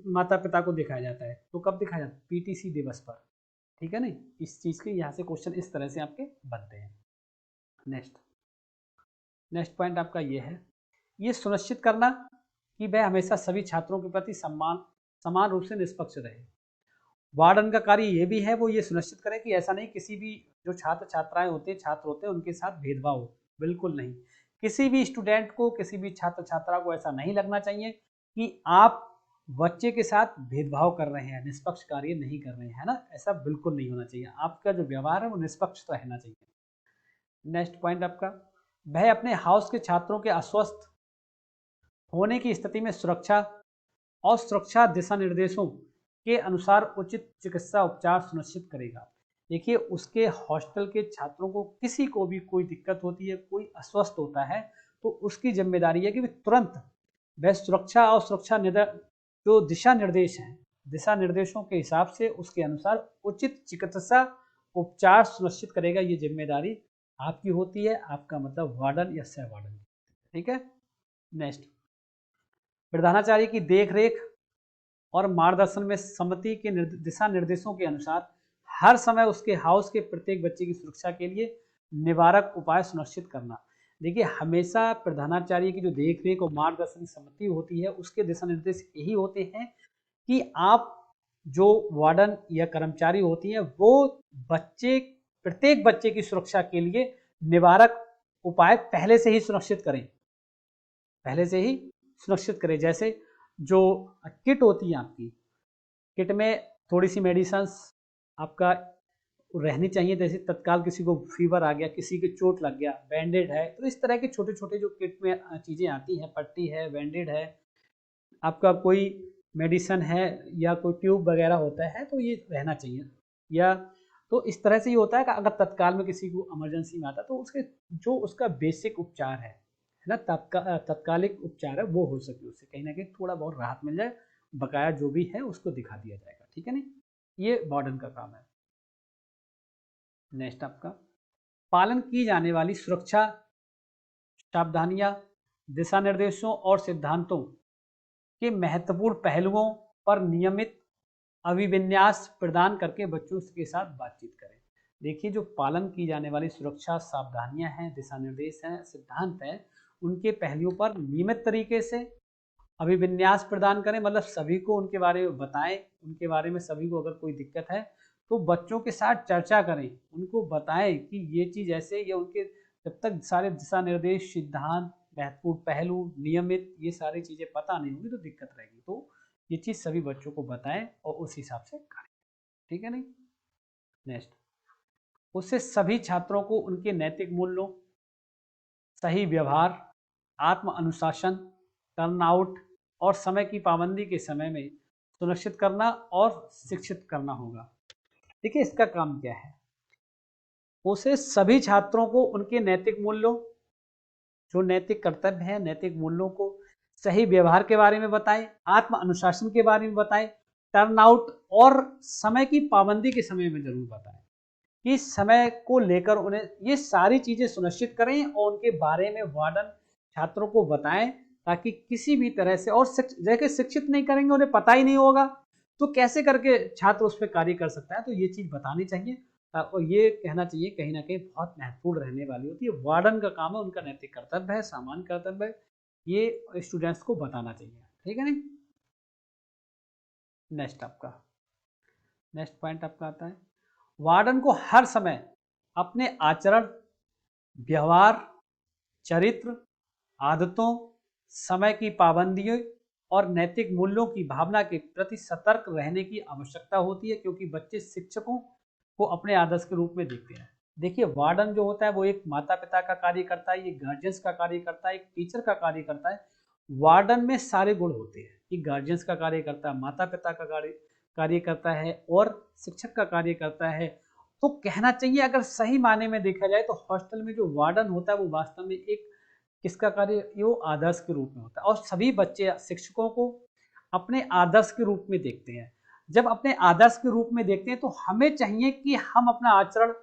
Speaker 1: माता पिता को दिखाया जाता है, तो कब दिखाया जाता है? पीटीसी दिवस पर। ठीक है नहीं, इस चीज के यहाँ से क्वेश्चन इस तरह से आपके बनते हैं। नेक्स्ट पॉइंट आपका ये है, ये सुनिश्चित करना कि वह हमेशा सभी छात्रों के प्रति समान रूप से निष्पक्ष रहे। वार्डन का कार्य ये भी है, वो ये सुनिश्चित करे कि ऐसा नहीं किसी भी जो छात्र छात्राएं होते हैं, छात्र होते हैं, उनके साथ भेदभाव हो, बिल्कुल नहीं। किसी भी स्टूडेंट को, किसी भी छात्र छात्रा को ऐसा नहीं लगना चाहिए कि आप बच्चे के साथ भेदभाव कर रहे हैं, निष्पक्ष कार्य नहीं कर रहे हैं, है ना, ऐसा बिल्कुल नहीं होना चाहिए। आपका जो व्यवहार है वो निष्पक्ष रहना चाहिए। नेक्स्ट पॉइंट आपका, वह अपने हाउस के छात्रों के अस्वस्थ होने की स्थिति में सुरक्षा और सुरक्षा दिशा निर्देशों के अनुसार उचित चिकित्सा उपचार सुनिश्चित करेगा। देखिए, उसके हॉस्टल के छात्रों को किसी को भी कोई दिक्कत होती है, कोई अस्वस्थ होता है, तो उसकी जिम्मेदारी है कि वे तुरंत वह सुरक्षा और सुरक्षा जो दिशा निर्देश हैं, दिशा निर्देशों के हिसाब से उसके अनुसार उचित चिकित्सा उपचार सुनिश्चित करेगा। ये जिम्मेदारी आपकी होती है, आपका मतलब वार्डन या सह वार्डन। ठीक है। नेक्स्ट, प्रधानाचार्य की देखरेख और मार्गदर्शन में समिति के दिशा निर्देशों के अनुसार हर समय उसके हाउस के प्रत्येक बच्चे की सुरक्षा के लिए निवारक उपाय सुनिश्चित करना। देखिए, हमेशा प्रधानाचार्य की जो देखरेख और मार्गदर्शन समिति होती है, उसके दिशा निर्देश यही होते हैं कि आप जो वार्डन या कर्मचारी होती हैं, वो प्रत्येक बच्चे की सुरक्षा के लिए निवारक उपाय पहले से ही सुनिश्चित करें। जैसे जो किट होती है आपकी, किट में थोड़ी सी मेडिसिन्स आपका रहनी चाहिए। जैसे तत्काल किसी को फीवर आ गया, किसी को चोट लग गया, बैंडेड है, तो इस तरह के छोटे छोटे जो किट में चीज़ें आती हैं, पट्टी है, बैंडेड है, आपका कोई मेडिसिन है या कोई ट्यूब वगैरह होता है, तो ये रहना चाहिए। या तो इस तरह से ये होता है कि अगर तत्काल में किसी को इमरजेंसी में आता है, तो उसके जो उसका बेसिक उपचार है ना, तत्कालिक उपचार है, वो हो सके, उससे कहीं ना कहीं थोड़ा बहुत राहत मिल जाए, बकाया जो भी है उसको दिखा दिया जाएगा। ठीक है नहीं, ये वार्डन का काम है। नेक्स्ट आपका, पालन की जाने वाली सुरक्षा सावधानियां, दिशा निर्देशों और सिद्धांतों के महत्वपूर्ण पहलुओं पर नियमित अभिविन्यास प्रदान करके बच्चों के साथ बातचीत करें। देखिए, जो पालन की जाने वाली सुरक्षा सावधानियां हैं, दिशा निर्देश हैं, सिद्धांत हैं, उनके पहलुओं पर नियमित तरीके से अभिविन्यास प्रदान करें, मतलब सभी को उनके बारे में बताएं, उनके बारे में सभी को अगर कोई दिक्कत है तो बच्चों के साथ चर्चा करें, उनको बताएं कि ये चीज़ ऐसे, या उनके जब तक सारे दिशा निर्देश, सिद्धांत, महत्वपूर्ण पहलू, नियमित, ये सारी चीज़ें पता नहीं होगी तो दिक्कत रहेगी। तो ये चीज़ सभी बच्चों को बताएं और उस हिसाब से करें। ठीक है नहीं। नेक्स्ट, उससे सभी छात्रों को उनके नैतिक मूल्यों, सही व्यवहार, आत्म अनुशासन, टर्नआउट और समय की पाबंदी के समय में सुनिश्चित करना और शिक्षित करना होगा। देखिए, इसका काम क्या है, उसे सभी छात्रों को उनके नैतिक मूल्यों, जो नैतिक कर्तव्य है, नैतिक मूल्यों को, सही व्यवहार के बारे में बताएं, आत्म अनुशासन के बारे में बताएं, टर्नआउट और समय की पाबंदी के समय में जरूर बताएं, कि समय को लेकर उन्हें ये सारी चीजें सुनिश्चित करें और उनके बारे में वार्डन छात्रों को बताएं, ताकि किसी भी तरह से, और जैसे शिक्षित नहीं करेंगे, उन्हें पता ही नहीं होगा, तो कैसे करके छात्र उस पर कार्य कर सकता है। तो ये चीज बतानी चाहिए और ये कहना चाहिए, कहीं ना कहीं बहुत महत्वपूर्ण रहने वाली होती है। वार्डन का काम है, उनका नैतिक कर्तव्य है, सामान्य कर्तव्य है, ये स्टूडेंट्स को बताना चाहिए। ठीक है नहीं। नेक्स्ट पॉइंट आपका आता है, वार्डन को हर समय अपने आचरण, व्यवहार, चरित्र, आदतों, समय की पाबंदियों और नैतिक मूल्यों की भावना के प्रति सतर्क रहने की आवश्यकता होती है, क्योंकि बच्चे शिक्षकों को अपने आदर्श के रूप में देखते हैं। देखिए, वार्डन जो होता है वो एक माता पिता का कार्य करता है, ये गार्जियंस का कार्य करता है, एक टीचर का कार्य करता है। वार्डन में सारे गुण होते हैं, कि गार्जियंस का कार्य करता है, माता पिता का कार्य करता है और शिक्षक का कार्य करता है। तो कहना चाहिए, अगर सही मायने में देखा जाए तो हॉस्टल में जो वार्डन होता है वो वास्तव में एक किसका कार्य, ये वो आदर्श के रूप में होता है। और सभी बच्चे शिक्षकों को अपने आदर्श के रूप में देखते हैं। जब अपने आदर्श के रूप में देखते हैं तो हमें चाहिए कि हम अपना आचरण,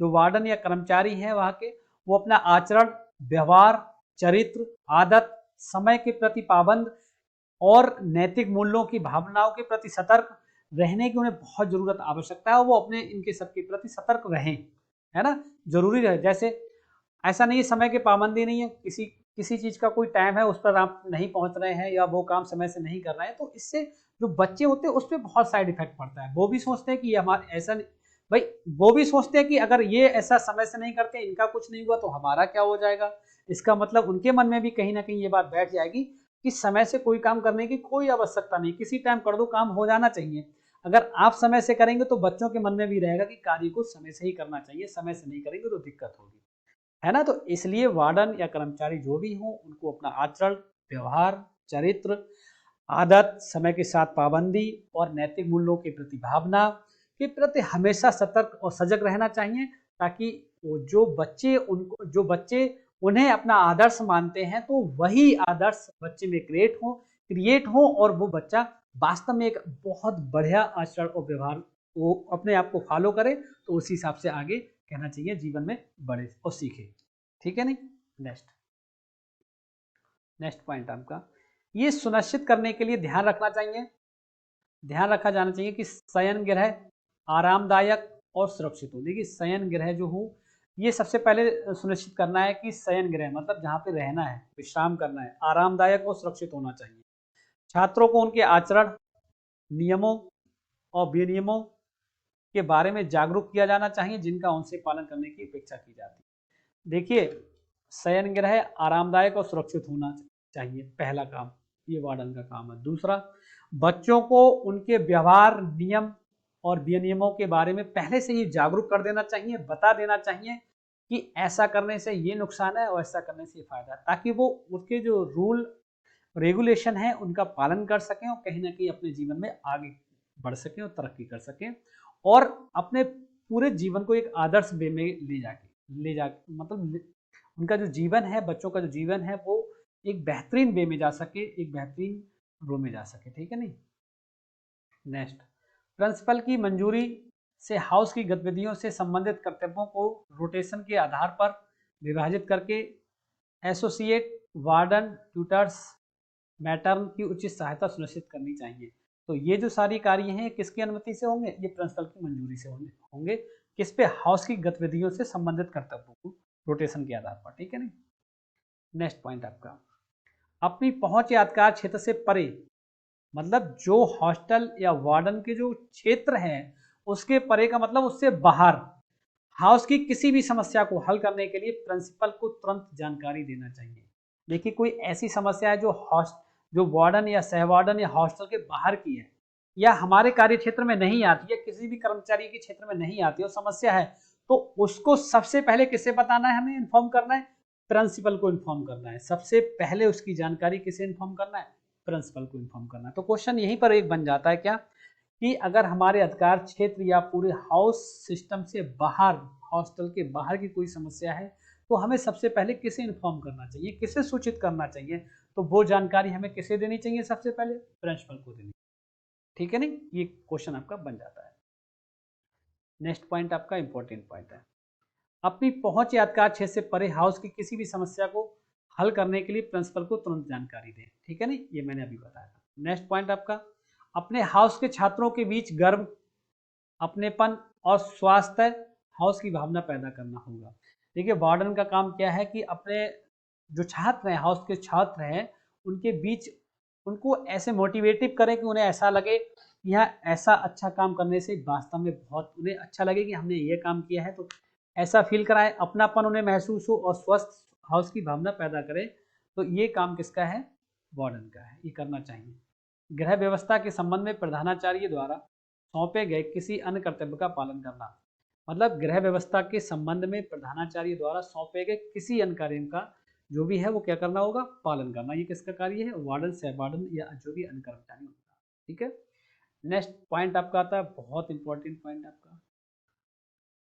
Speaker 1: जो वार्डन या कर्मचारी है वहाँ के, वो अपना आचरण, व्यवहार, चरित्र, आदत, समय के प्रति पाबंद और नैतिक मूल्यों की भावनाओं के प्रति सतर्क रहने की उन्हें बहुत जरूरत आवश्यकता है, और वो अपने इनके सबके प्रति सतर्क रहें, है ना, जरूरी रहे। जैसे ऐसा नहीं है समय की पाबंदी नहीं है, किसी किसी चीज का कोई टाइम है उस पर आप नहीं पहुंच रहे हैं या वो काम समय से नहीं कर रहे हैं, तो इससे जो बच्चे होते हैं उस पर बहुत साइड इफेक्ट पड़ता है। वो भी सोचते हैं कि ये हमारे ऐसा नहीं, भाई वो भी सोचते हैं कि अगर ये ऐसा समय से नहीं करते, इनका कुछ नहीं हुआ तो हमारा क्या हो जाएगा। इसका मतलब उनके मन में भी कहीं ना कहीं ये बात बैठ जाएगी कि समय से कोई काम करने की कोई आवश्यकता नहीं, किसी टाइम कर दो, काम हो जाना चाहिए। अगर आप समय से करेंगे तो बच्चों के मन में भी रहेगा कि कार्य को समय से ही करना चाहिए, समय से नहीं करेंगे तो दिक्कत होगी, है ना। तो इसलिए वार्डन या कर्मचारी जो भी हो, उनको अपना आचरण, व्यवहार, चरित्र, आदत, समय के साथ पाबंदी और नैतिक मूल्यों के प्रति भावना के प्रति हमेशा सतर्क और सजग रहना चाहिए, ताकि वो जो बच्चे उन्हें अपना आदर्श मानते हैं तो वही आदर्श बच्चे में क्रिएट हो और वो बच्चा वास्तव में एक बहुत बढ़िया आचरण और व्यवहार वो अपने आप को फॉलो करे, तो उसी हिसाब से आगे कहना चाहिए जीवन में बढ़े और सीखे, ठीक है नहीं। नेक्स्ट पॉइंट आपका, ये सुनिश्चित करने के लिए ध्यान रखा जाना चाहिए कि शयन गृह आरामदायक और सुरक्षित हो। देखिए शयन गृह जो हो, ये सबसे पहले सुनिश्चित करना है कि शयन गृह मतलब जहाँ पे रहना है, विश्राम करना है, आरामदायक और सुरक्षित होना चाहिए। छात्रों को उनके आचरण, नियमों और विनियमों के बारे में जागरूक किया जाना चाहिए, जिनका उनसे पालन करने की अपेक्षा की जाती है। देखिए शयन गृह आरामदायक और सुरक्षित होना चाहिए, पहला काम, ये वार्डन का काम है। दूसरा, बच्चों को उनके व्यवहार, नियम और विनियमों के बारे में पहले से ही जागरूक कर देना चाहिए, बता देना चाहिए कि ऐसा करने से ये नुकसान है और ऐसा करने से ये फायदा है, ताकि वो उसके जो रूल रेगुलेशन है उनका पालन कर सकें और कहीं ना कहीं अपने जीवन में आगे बढ़ सकें और तरक्की कर सकें, और अपने पूरे जीवन को एक आदर्श वे में ले जाके मतलब उनका जो जीवन है, बच्चों का जो जीवन है वो एक बेहतरीन वे में जा सके, एक बेहतरीन रो में जा सके, ठीक है नहीं। नेक्स्ट, प्रिंसिपल की मंजूरी से हाउस की गतिविधियों से संबंधित कर्तव्यों को रोटेशन के आधार पर विभाजित करके एसोसिएट, वार्डन, ट्यूटर्स, मैटर्न की उचित सहायता सुनिश्चित करनी चाहिए। तो ये जो सारी कार्य हैं किसकी अनुमति से होंगे, ये प्रिंसिपल की मंजूरी से होंगे। किस पे, हाउस की गतिविधियों से संबंधित कर्तव्यों को रोटेशन के आधार पर, ठीक है नहीं। नेक्स्ट पॉइंट आपका, अपनी पहुंच या अधिकार क्षेत्र से परे, मतलब जो हॉस्टल या वार्डन के जो क्षेत्र है उसके परे का मतलब उससे बाहर हाउस की किसी भी समस्या को हल करने के लिए प्रिंसिपल को तुरंत जानकारी देना चाहिए। देखिए कोई ऐसी समस्या है जो वार्डन या सहवार्डन या हॉस्टल के बाहर की है या हमारे कार्य क्षेत्र में नहीं आती है, किसी भी कर्मचारी के क्षेत्र में नहीं आती है समस्या है, तो उसको सबसे पहले किसे बताना है, हमें इन्फॉर्म करना है, प्रिंसिपल को इन्फॉर्म करना है। सबसे पहले उसकी जानकारी किसे इन्फॉर्म करना है, प्रिंसिपल को इन्फॉर्म करना है। तो क्वेश्चन यहीं पर एक बन जाता है क्या, कि अगर हमारे अधिकार क्षेत्र या पूरे हाउस सिस्टम से बाहर, हॉस्टल के बाहर की कोई समस्या है तो हमें सबसे पहले किसे इन्फॉर्म करना चाहिए, किसे सूचित करना चाहिए, तो वो जानकारी हमें किसे देनी चाहिए, सबसे पहले प्रिंसिपल को देनी, ठीक है नहीं। ये क्वेश्चन आपका बन जाता है। नेक्स्ट पॉइंट आपका इंपॉर्टेंट पॉइंट है, अपनी पहुंच या अधिकार क्षेत्र से परे हाउस की किसी भी समस्या को हल करने के लिए प्रिंसिपल को तुरंत जानकारी दें, ठीक है नहीं, ये मैंने अभी बताया था। नेक्स्ट पॉइंट आपका, अपने हाउस के छात्रों के बीच गर्व, अपनेपन और स्वास्थ्य हाउस की भावना पैदा करना होगा। देखिए वार्डन का काम क्या है कि अपने जो छात्र हैं, हाउस के छात्र हैं, उनके बीच उनको ऐसे मोटिवेटिव करें कि उन्हें ऐसा लगे कि यहाँ ऐसा अच्छा काम करने से वास्तव में बहुत उन्हें अच्छा लगे कि हमने ये काम किया है, तो ऐसा फील कराएं, अपनापन उन्हें महसूस हो और स्वस्थ हाउस की भावना पैदा करें। तो ये काम किसका है, वार्डन का है, ये करना चाहिए। गृह व्यवस्था के संबंध में प्रधानाचार्य द्वारा सौंपे गए किसी अन्य कर्तव्य का पालन करना, मतलब गृह व्यवस्था के संबंध में प्रधानाचार्य द्वारा सौंपे गए किसी अन्य कार्य का जो भी है वो क्या करना होगा, पालन करना। ये किसका कार्य है, वार्डन, सह वार्डन या जो भी अन्य कर्मचारी होगा, ठीक है। नेक्स्ट पॉइंट आपका आता है, बहुत इंपॉर्टेंट पॉइंट आपका,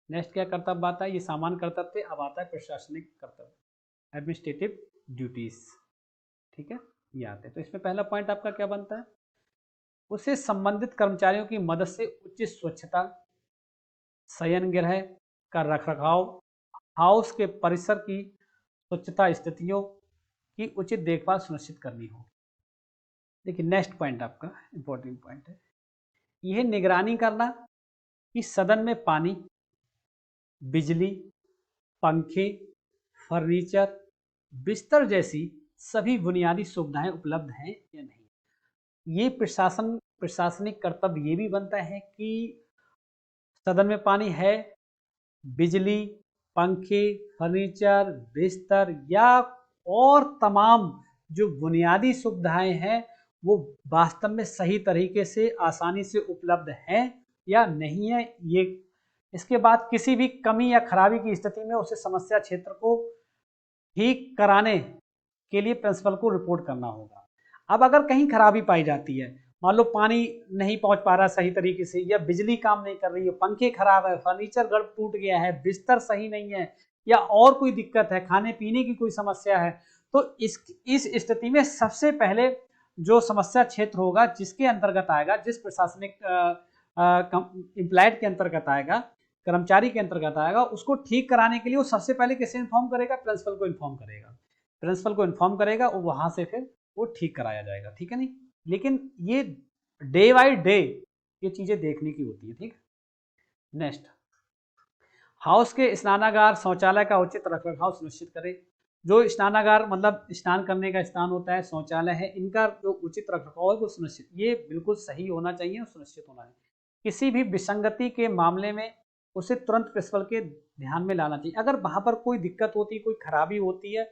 Speaker 1: नेक्स्ट क्या कर्तव्य आता है, ये सामान्य कर्तव्य थे, अब आता है प्रशासनिक कर्तव्य, एडमिनिस्ट्रेटिव ड्यूटीज। ठीक है, ये आते हैं। तो इसमें पहला पॉइंट आपका क्या बनता है, उसे संबंधित कर्मचारियों की मदद से उचित स्वच्छता, शयन गृह का रखरखाव, हाउस के परिसर की स्वच्छता स्थितियों की उचित देखभाल सुनिश्चित करनी हो। देखिए नेक्स्ट पॉइंट आपका इंपॉर्टेंट पॉइंट है, यह निगरानी करना कि सदन में पानी, बिजली, पंखे, फर्नीचर, बिस्तर जैसी सभी बुनियादी सुविधाएं उपलब्ध हैं या नहीं। ये प्रशासनिक कर्तव्य ये भी बनता है कि सदन में पानी है, बिजली, पंखे, फर्नीचर, बिस्तर या और तमाम जो बुनियादी सुविधाएं हैं वो वास्तव में सही तरीके से आसानी से उपलब्ध हैं या नहीं है। ये इसके बाद किसी भी कमी या खराबी की स्थिति में उसे समस्या क्षेत्र को ठीक कराने के लिए प्रिंसिपल को रिपोर्ट करना होगा। अब अगर कहीं खराबी पाई जाती है, मान लो पानी नहीं पहुंच पा रहा सही तरीके से, या बिजली काम नहीं कर रही है, पंखे खराब है, फर्नीचर गड़ टूट गया है, बिस्तर सही नहीं है, या और कोई दिक्कत है, खाने पीने की कोई समस्या है, तो इस स्थिति में सबसे पहले जो समस्या क्षेत्र होगा जिसके अंतर्गत आएगा, जिस प्रशासनिक एम्प्लॉयड के अंतर्गत आएगा, कर्मचारी के अंतर्गत आएगा, उसको ठीक कराने के लिए वो सबसे पहले किसे इन्फॉर्म करेगा, प्रिंसिपल को इन्फॉर्म करेगा। प्रिंसिपल को इन्फॉर्म करेगा और वहां से फिर वो ठीक कराया जाएगा। ठीक है नहीं, लेकिन ये डे बाय डे ये चीजें देखने की होती है। ठीक, नेक्स्ट, हाउस के स्नानागार, शौचालय का उचित रखरखाव सुनिश्चित करें। जो स्नानागार मतलब स्नान करने का स्थान होता है, शौचालय है, इनका जो उचित रखरखाव है वो सुनिश्चित, ये बिल्कुल सही होना चाहिए और सुनिश्चित होना है। किसी भी विसंगति के मामले में उसे तुरंत प्रिंसिपल के ध्यान में लाना चाहिए। अगर वहां पर कोई दिक्कत होती है, कोई खराबी होती है,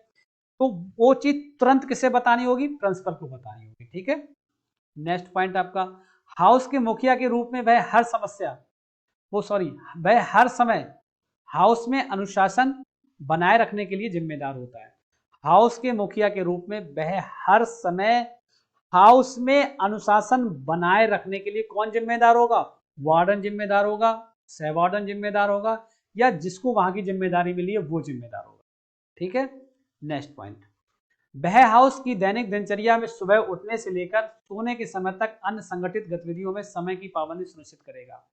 Speaker 1: तो वो चीज तुरंत किसे बतानी होगी, प्रिंसिपल को बतानी होगी। ठीक है, नेक्स्ट पॉइंट आपका, हाउस के मुखिया के रूप में वह हर समय हाउस में अनुशासन बनाए रखने के लिए जिम्मेदार होता है। हाउस के मुखिया के रूप में वह हर समय हाउस में अनुशासन बनाए रखने के लिए कौन जिम्मेदार होगा, वार्डन जिम्मेदार होगा, सह वार्डन जिम्मेदार होगा, या जिसको वहां की जिम्मेदारी मिली है वो जिम्मेदार होगा। ठीक है, नेक्स्ट पॉइंट, वह हाउस की दैनिक दिनचर्या में सुबह उठने से लेकर सोने के समय तक अन्य संगठित गतिविधियों में समय की पाबंदी सुनिश्चित करेगा।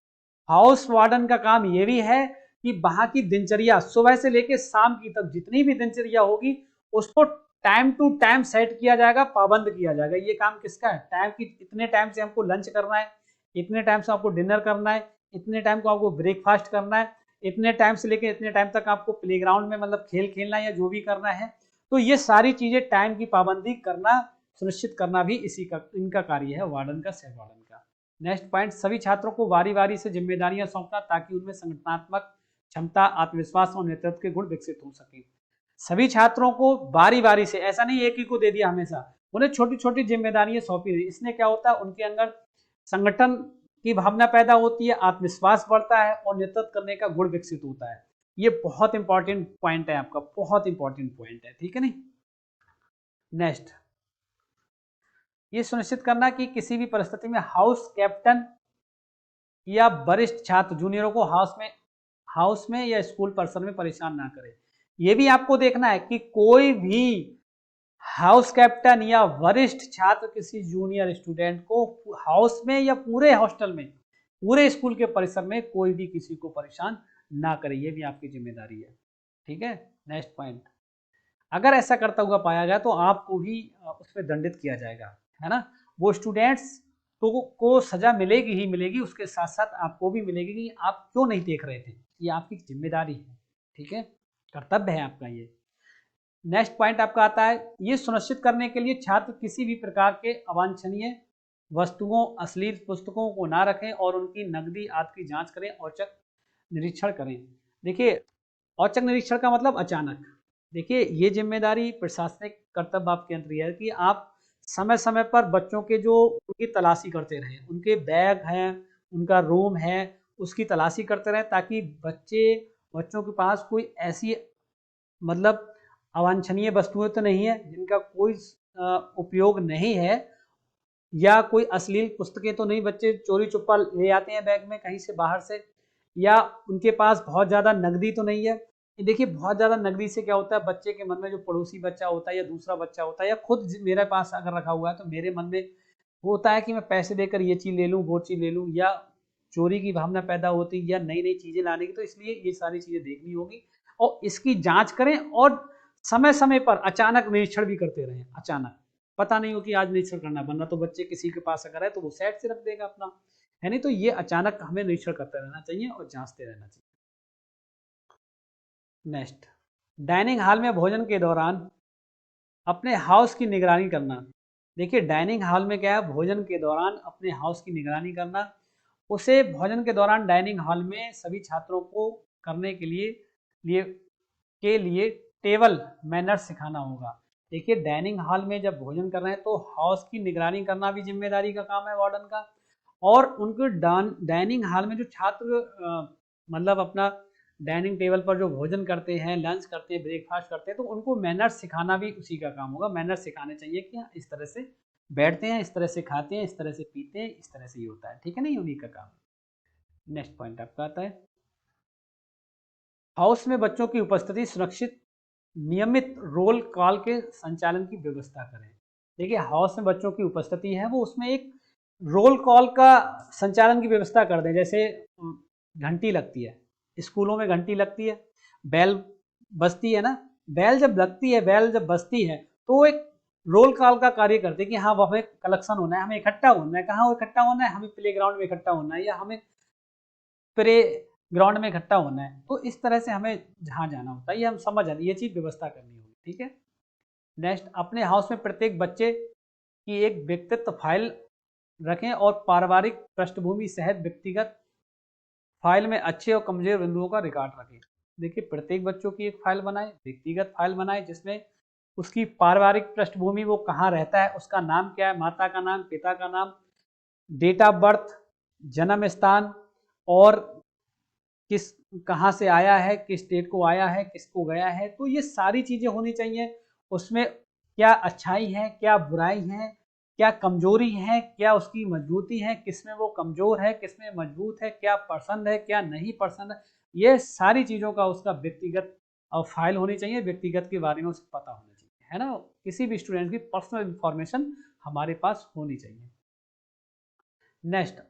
Speaker 1: हाउस वार्डन का काम यह भी है कि वहां की दिनचर्या सुबह से लेकर शाम की तक जितनी भी दिनचर्या होगी उसको टाइम टू टाइम सेट किया जाएगा, पाबंद किया जाएगा। ये काम किसका है, टाइम की, इतने टाइम से हमको लंच करना है, इतने टाइम से आपको डिनर करना है, इतने टाइम को आपको ब्रेकफास्ट करना है, इतने टाइम से लेकर इतने टाइम तक आपको प्लेग्राउंड में मतलब खेल खेलना है या जो भी करना है। तो ये सारी चीजें टाइम की पाबंदी करना, सुनिश्चित करना भी इनका कार्य है, वार्डन का, सह वार्डन का। नेक्स्ट पॉइंट, सभी छात्रों को बारी बारी से जिम्मेदारियां सौंपना ताकि उनमें संगठनात्मक क्षमता, आत्मविश्वास और नेतृत्व के गुण विकसित हो सके। सभी छात्रों को बारी बारी से, ऐसा नहीं एक ही को दे दिया हमेशा, उन्हें छोटी छोटी जिम्मेदारियां सौंपी गई। इसने क्या होता है, उनके अंदर संगठन की भावना पैदा होती है, आत्मविश्वास बढ़ता है और नेतृत्व करने का गुण विकसित होता है। ये बहुत इंपॉर्टेंट पॉइंट है आपका, बहुत इंपॉर्टेंट पॉइंट है। ठीक है नहीं, नेक्स्ट, ये सुनिश्चित करना कि किसी भी परिस्थिति में हाउस कैप्टन या वरिष्ठ छात्र जूनियरों को हाउस में या स्कूल परिसर में परेशान ना करे। ये भी आपको देखना है कि कोई भी हाउस कैप्टन या वरिष्ठ छात्र किसी जूनियर स्टूडेंट को हाउस में या पूरे हॉस्टल में, पूरे स्कूल के परिसर में कोई भी किसी को परेशान ना करे, ये भी आपकी जिम्मेदारी है। ठीक है, नेक्स्ट पॉइंट, अगर ऐसा करता हुआ पाया गया तो आपको भी उस पर दंडित किया जाएगा, है ना। वो स्टूडेंट्स को सजा मिलेगी ही मिलेगी, उसके साथ साथ आपको भी मिलेगी कि आप क्यों नहीं देख रहे थे, ये आपकी जिम्मेदारी है। ठीक है, कर्तव्य है आपका ये। नेक्स्ट पॉइंट आपका आता है, ये सुनिश्चित करने के लिए छात्र किसी भी प्रकार के अवांछनीय वस्तुओं, अश्लील पुस्तकों को ना रखें और उनकी नकदी आदि की जांच करें, औचक निरीक्षण करें। देखिए, औचक निरीक्षण का मतलब अचानक, देखिए ये जिम्मेदारी प्रशासनिक कर्तव्य आपके अंदर है कि आप समय समय पर बच्चों के जो उनकी तलाशी करते रहें, उनके बैग हैं, उनका रूम है, उसकी तलाशी करते रहें ताकि बच्चों के पास कोई ऐसी मतलब अवांछनीय वस्तुएं तो नहीं है जिनका कोई उपयोग नहीं है, या कोई अश्लील पुस्तकें तो नहीं बच्चे चोरी चुप्पा ले आते हैं बैग में कहीं से बाहर से, या उनके पास बहुत ज़्यादा नकदी तो नहीं है। देखिए बहुत ज़्यादा नगदी से क्या होता है, बच्चे के मन में जो पड़ोसी बच्चा होता है या दूसरा बच्चा होता है या खुद मेरे पास अगर रखा हुआ है तो मेरे मन में होता है कि मैं पैसे देकर ये चीज़ ले लूँ, वो चीज़ ले लूँ, या चोरी की भावना पैदा होती है या नई-नई चीज़ें लाने की। तो इसलिए ये सारी चीज़ें देखनी होगी और इसकी जाँच करें और समय-समय पर अचानक निरीक्षण भी करते रहें। अचानक पता नहीं हो कि आज निरीक्षण करना है, वरना तो बच्चे किसी के पास अगर है तो वो साइड से रख देगा अपना, है नहीं? तो ये अचानक हमें निरीक्षण करते रहना चाहिए और जाँचते रहना चाहिए। नेक्स्ट, डाइनिंग हॉल में भोजन के दौरान अपने हाउस की निगरानी करना। देखिए डाइनिंग हॉल में क्या है, भोजन के दौरान अपने हाउस की निगरानी करना। उसे भोजन के दौरान डाइनिंग हॉल में सभी छात्रों को करने के लिए टेबल मैनर्स सिखाना होगा। देखिए डाइनिंग हॉल में जब भोजन कर रहे हैं तो हाउस की निगरानी करना भी जिम्मेदारी का काम है वार्डन का। और उनको डाइनिंग हॉल में जो छात्र मतलब अपना डाइनिंग टेबल पर जो भोजन करते हैं, लंच करते हैं, ब्रेकफास्ट करते हैं, तो उनको मैनर्स सिखाना भी उसी का काम होगा। मैनर्स सिखाने चाहिए कि हाँ, इस तरह से बैठते हैं, इस तरह से खाते हैं, इस तरह से पीते हैं, इस तरह से ये होता है, ठीक है नहीं, उन्हीं का काम है। नेक्स्ट पॉइंट आपका आता है, हाउस में बच्चों की उपस्थिति सुरक्षित नियमित रोल कॉल के संचालन की व्यवस्था करें। देखिए हाउस में बच्चों की उपस्थिति है, वो उसमें एक रोल कॉल का संचालन की व्यवस्था कर दें। जैसे घंटी लगती है, स्कूलों में घंटी लगती है, बेल बजती है ना, बेल जब लगती है, बेल जब बजती है तो एक रोल कॉल का कार्य करते हैं कि हाँ हमें कलेक्शन होना है, हमें इकट्ठा होना है। कहाँ इकट्ठा होना है, हमें प्ले ग्राउंड में इकट्ठा होना है या हमें प्रे ग्राउंड में इकट्ठा होना है। तो इस तरह से हमें जहाँ जाना होता है ये हम समझ आए, ये चीज़ व्यवस्था करनी होगी, ठीक है। नेक्स्ट, अपने हाउस में प्रत्येक बच्चे की एक व्यक्तित्व फाइल रखें और पारिवारिक पृष्ठभूमि सहित व्यक्तिगत फाइल में अच्छे और कमजोर बिंदुओं का रिकॉर्ड रखें। देखिए प्रत्येक बच्चों की एक फाइल बनाए, व्यक्तिगत फाइल बनाए, जिसमें उसकी पारिवारिक पृष्ठभूमि, वो कहाँ रहता है, उसका नाम क्या है, माता का नाम, पिता का नाम, डेट ऑफ बर्थ, जन्म स्थान, और किस कहाँ से आया है, किस स्टेट को आया है, किसको गया है। तो ये सारी चीज़ें होनी चाहिए। उसमें क्या अच्छाई है, क्या बुराई है, क्या कमजोरी है, क्या उसकी मजबूती है, किसमें वो कमजोर है, किसमें मजबूत है, क्या पसंद है, क्या नहीं पसंद है, ये सारी चीज़ों का उसका व्यक्तिगत फाइल होनी चाहिए। व्यक्तिगत के बारे में उसे पता होना चाहिए, है ना। किसी भी स्टूडेंट की पर्सनल इंफॉर्मेशन हमारे पास होनी चाहिए। नेक्स्ट,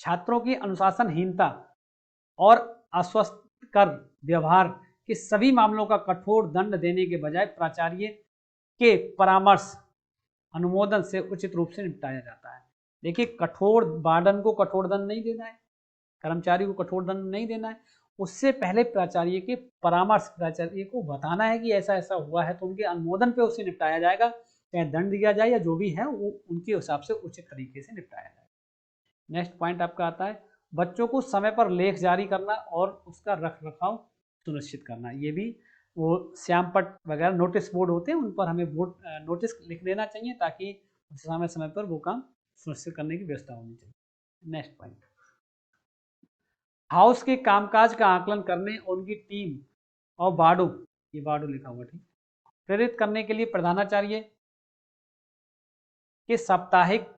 Speaker 1: छात्रों की अनुशासनहीनता और अस्वस्थकर व्यवहार के सभी मामलों का कठोर दंड देने के बजाय प्राचार्य के परामर्श अनुमोदन से उचित रूप से निपटाया जाता है। देखिए कठोर वार्डन को कठोर दंड नहीं देना है, कर्मचारी को कठोर दंड नहीं देना है। उससे पहले प्राचार्य के परामर्श, प्राचार्य को बताना है कि ऐसा ऐसा हुआ है, तो उनके अनुमोदन पे उसे निपटाया जाएगा। चाहे दंड दिया जाए या जो भी है वो उनके हिसाब से उचित तरीके से निपटाया जाएगा। नेक्स्ट पॉइंट आपका आता है, बच्चों को समय पर लेख जारी करना और उसका रख रखाव सुनिश्चित करना। ये भी वो श्याम पट वगैरह नोटिस बोर्ड होते हैं, उन पर हमें बोर्ड नोटिस लिख देना चाहिए ताकि समय समय पर वो काम सुनिश्चित करने की व्यवस्था होनी चाहिए। नेक्स्ट पॉइंट, हाउस के कामकाज का आकलन करने और उनकी टीम और वार्डों, ये वार्डो लिखा हुआ ठीक, प्रेरित करने के लिए प्रधानाचार्य के साप्ताहिक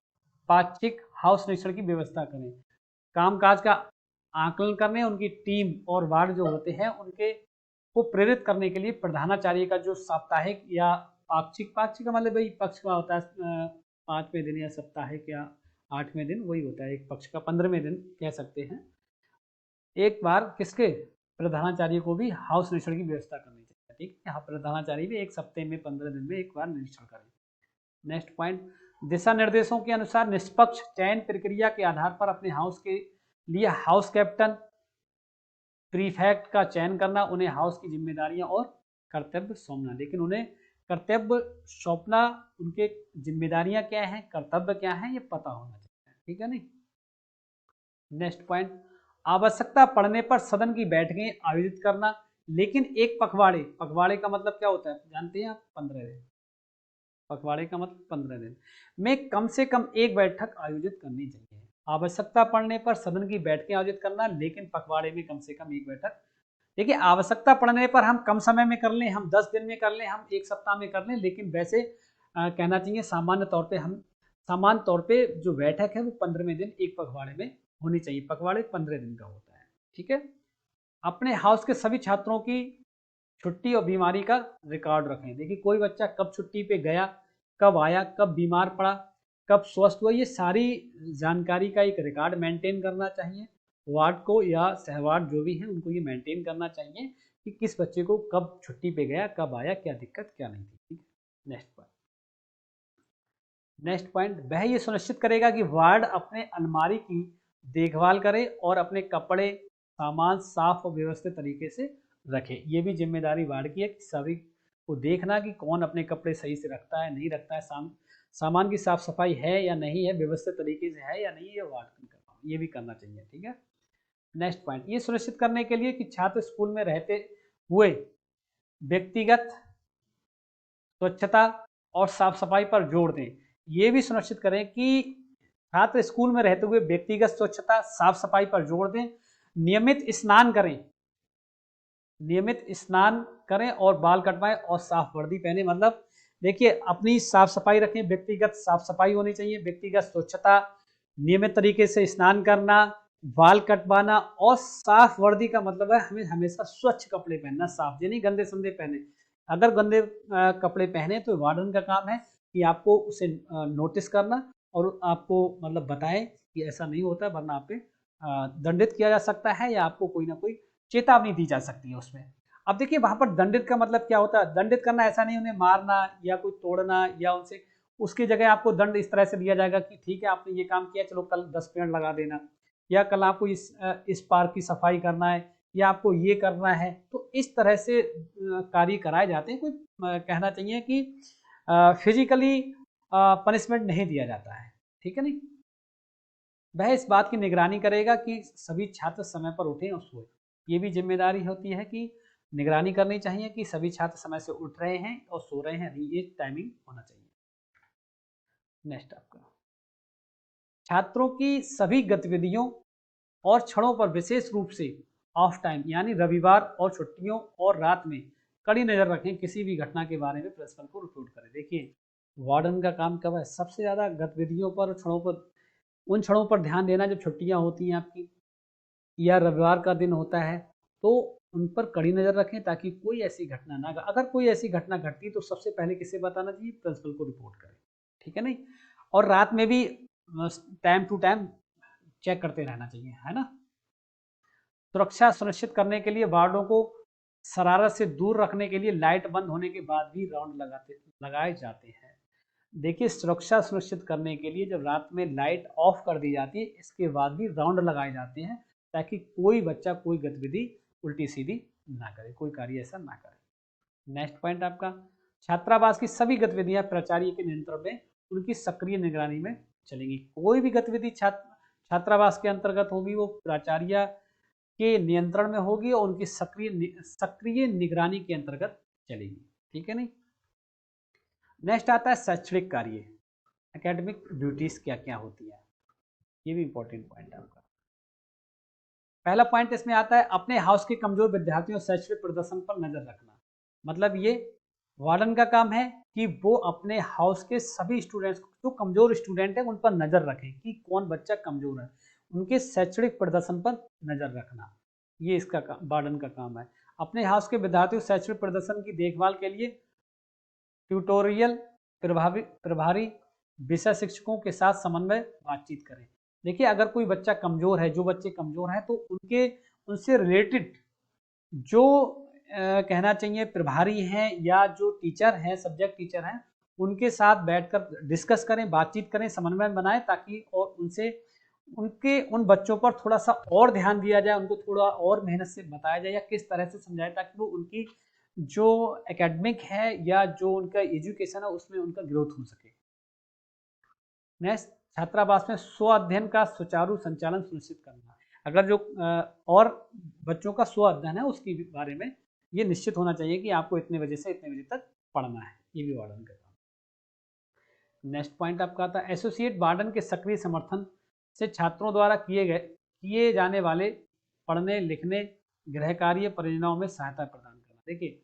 Speaker 1: पाक्षिक हाउस निरीक्षण की व्यवस्था करें। कामकाज का आकलन करने, उनकी टीम और वार्ड जो होते हैं उनके को प्रेरित करने के लिए प्रधानाचार्य का जो साप्ताहिक या पाक्षिक, पाक्षिक का मतलब भाई पक्ष का होता है 5वें दिन या साप्ताहिक या 8वें दिन, वही होता है एक पक्ष का 15वें दिन कह सकते हैं। एक बार किसके, प्रधानाचार्य को भी हाउस निरीक्षण की व्यवस्था करनी चाहिए, ठीक है। यहाँ प्रधानाचार्य भी एक सप्ताह में 15 दिन में एक बार निरीक्षण करें। नेक्स्ट पॉइंट, दिशा निर्देशों के अनुसार निष्पक्ष चयन प्रक्रिया के आधार पर अपने हाउस के लिए हाउस कैप्टन, प्रीफेक्ट का चयन करना, उन्हें हाउस की जिम्मेदारियां और कर्तव्य सौंपना। लेकिन उन्हें कर्तव्य सौंपना, उनके जिम्मेदारियां क्या हैं, कर्तव्य क्या हैं, ये पता होना चाहिए, ठीक है नहीं। नेक्स्ट पॉइंट, आवश्यकता पड़ने पर सदन की बैठकें आयोजित करना, लेकिन एक पखवाड़े, पखवाड़े का मतलब क्या होता है जानते हैं आप, 15 दिन, पखवाड़े का मतलब 15 दिन में कम से कम एक बैठक आयोजित करनी चाहिए। आवश्यकता पड़ने पर सदन की बैठकें आयोजित करना, लेकिन पखवाड़े में कम से कम एक बैठक। देखिए आवश्यकता पड़ने पर हम कम समय में कर लें, हम 10 दिन में कर लें, हम एक सप्ताह में कर लें, लेकिन वैसे कहना चाहिए सामान्य तौर पे हम सामान्य तौर पे जो बैठक है वो 15वें दिन एक पखवाड़े में होनी चाहिए। पखवाड़े 15 दिन का होता है, ठीक है। अपने हाउस के सभी छात्रों की छुट्टी और बीमारी का रिकॉर्ड रखें। देखिए कोई बच्चा कब छुट्टी पे गया, कब आया, कब बीमार पड़ा, कब स्वस्थ हुआ, ये सारी जानकारी का एक रिकॉर्ड मेंटेन करना चाहिए वार्ड को, या सहवार्ड जो भी है उनको ये मेंटेन करना चाहिए कि किस बच्चे को कब छुट्टी पे गया, कब आया, क्या दिक्कत क्या नहीं थी। ठीक है, नेक्स्ट पॉइंट, वह ये सुनिश्चित करेगा कि वार्ड अपने अलमारी की देखभाल करे और अपने कपड़े सामान साफ और व्यवस्थित तरीके से रखे। ये भी जिम्मेदारी वार्ड की है कि सभी को देखना कि कौन अपने कपड़े सही से रखता है, नहीं रखता है, सामान की साफ सफाई है या नहीं है, व्यवस्थित तरीके से है या नहीं, ये वार्ड की करना, ये भी करना चाहिए। ठीक है, नेक्स्ट पॉइंट, ये सुनिश्चित करने के लिए कि छात्र स्कूल में रहते हुए व्यक्तिगत स्वच्छता और साफ सफाई पर जोर दें। ये भी सुनिश्चित करें कि छात्र स्कूल में रहते हुए व्यक्तिगत स्वच्छता साफ सफाई पर जोर दें, नियमित स्नान करें, नियमित स्नान करें और बाल कटवाएं और साफ वर्दी पहने। मतलब देखिए अपनी साफ सफाई रखें, व्यक्तिगत साफ सफाई होनी चाहिए, व्यक्तिगत स्वच्छता, नियमित तरीके से स्नान करना, बाल कटवाना और साफ वर्दी का मतलब है हमें हमेशा स्वच्छ कपड़े पहनना, साफ, ये नहीं गंदे संदे पहने। अगर गंदे कपड़े पहने तो वार्डन का काम है कि आपको उसे नोटिस करना और आपको मतलब बताएं कि ऐसा नहीं होता, वरना आप पे दंडित किया जा सकता है या आपको कोई ना कोई चेतावनी दी जा सकती है उसमें। अब देखिए वहां पर दंडित का मतलब क्या होता है, दंडित करना ऐसा नहीं उन्हें मारना या कोई तोड़ना या उनसे, उसकी जगह आपको दंड इस तरह से दिया जाएगा कि ठीक है आपने ये काम किया, चलो कल 10 पेड़ लगा देना, या कल आपको इस पार्क की सफाई करना है, या आपको ये करना है। तो इस तरह से कार्य कराए जाते हैं। कोई कहना चाहिए कि फिजिकली पनिशमेंट नहीं दिया जाता है। ठीक है नहीं, वह इस बात की निगरानी करेगा कि सभी छात्र समय पर उठें और सोएं। ये भी जिम्मेदारी होती है कि निगरानी करनी चाहिए कि सभी छात्र समय से उठ रहे हैं और सो रहे हैं, ये टाइमिंग होना चाहिए। नेक्स्ट आपका, छात्रों की सभी गतिविधियों और क्षणों पर विशेष रूप से ऑफ टाइम यानी रविवार और छुट्टियों और रात में कड़ी नजर रखें। किसी भी घटना के बारे में प्रिंसिपल को रिपोर्ट करें। देखिए वार्डन का काम कब है, सबसे ज्यादा गतिविधियों पर, क्षणों पर, उन क्षणों पर ध्यान देना जब छुट्टियां होती हैं आपकी या रविवार का दिन होता है, तो उन पर कड़ी नजर रखें ताकि कोई ऐसी घटना ना, अगर कोई ऐसी घटना घटती तो सबसे पहले किसे बताना चाहिए, प्रिंसिपल को रिपोर्ट करें। ठीक है नहीं, और रात में भी टाइम टू टाइम चेक करते रहना चाहिए, है ना। सुरक्षा सुनिश्चित करने के लिए वार्डों को शरारत से दूर रखने के लिए लाइट बंद होने के बाद भी राउंड लगाए जाते हैं। देखिए सुरक्षा सुनिश्चित करने के लिए जब रात में लाइट ऑफ कर दी जाती है, इसके बाद भी राउंड लगाए जाते हैं ताकि कोई बच्चा कोई गतिविधि उल्टी सीधी ना करे, कोई कार्य ऐसा ना करे। नेक्स्ट पॉइंट आपका, छात्रावास की सभी गतिविधियां प्राचार्य के नियंत्रण में, उनकी सक्रिय निगरानी में चलेंगी। कोई भी गतिविधि छात्रावास के अंतर्गत होगी वो प्राचार्य के नियंत्रण में होगी और उनकी सक्रिय निगरानी के अंतर्गत चलेगी। ठीक है नहीं, नेक्स्ट आता है शैक्षणिक कार्य, एकेडमिक ड्यूटीज क्या क्या होती है, ये भी इंपॉर्टेंट पॉइंट है आपका। पहला पॉइंट इसमें आता है अपने हाउस के कमजोर विद्यार्थियों शैक्षणिक प्रदर्शन पर नजर रखना। मतलब ये वार्डन का काम है कि वो अपने हाउस के सभी स्टूडेंट्स, जो कमजोर स्टूडेंट है उन पर नजर रखें कि कौन बच्चा कमजोर है, उनके शैक्षणिक प्रदर्शन पर नजर रखना, ये इसका वार्डन का काम है। अपने हाउस के विद्यार्थियों शैक्षणिक प्रदर्शन की देखभाल के लिए ट्यूटोरियल प्रभारी विषय शिक्षकों के साथ समन्वय बातचीत करें। देखिए अगर कोई बच्चा कमजोर है, जो बच्चे कमजोर हैं, तो उनके उनसे रिलेटेड जो कहना चाहिए प्रभारी हैं या जो टीचर हैं, सब्जेक्ट टीचर हैं, उनके साथ बैठकर डिस्कस करें, बातचीत करें, समन्वय बनाएं, ताकि और उनसे उनके उन बच्चों पर थोड़ा सा और ध्यान दिया जाए, उनको थोड़ा और मेहनत से बताया जाए या किस तरह से समझाए ताकि वो उनकी जो एकेडमिक है या जो उनका एजुकेशन है उसमें उनका ग्रोथ हो सके। नेक्स्ट, छात्रावास में स्व अध्ययन का सुचारू संचालन सुनिश्चित करना। अगर जो और बच्चों का स्व अध्ययन है उसके बारे में ये निश्चित होना चाहिए कि आपको इतने बजे से इतने बजे तक पढ़ना है, ये भी वार्डन का काम। नेक्स्ट पॉइंट आपका आता है एसोसिएट वार्डन के सक्रिय समर्थन से छात्रों द्वारा किए जाने वाले पढ़ने लिखने गृह कार्य परियोजनाओं में सहायता प्रदान करना। देखिए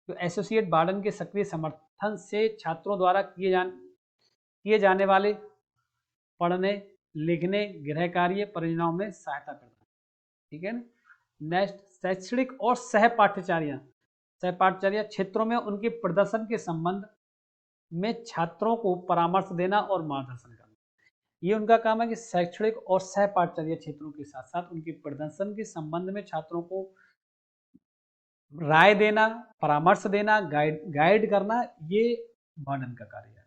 Speaker 1: तो एसोसिएट वार्डन के सक्रिय समर्थन से छात्रों द्वारा किए जाने वाले पढ़ने लिखने गृह कार्य परियोजनाओं में सहायता प्रदान। ठीक है ना। नेक्स्ट, शैक्षणिक और सह पाठ्यचर्या सहपाठचर्या क्षेत्रों में उनके प्रदर्शन के संबंध में छात्रों को परामर्श देना और मार्गदर्शन करना। ये उनका काम है कि शैक्षणिक और सहपाठचर्या क्षेत्रों के साथ साथ उनके प्रदर्शन के संबंध में छात्रों को राय देना, परामर्श देना, गाइड करना, ये वार्डन का कार्य है।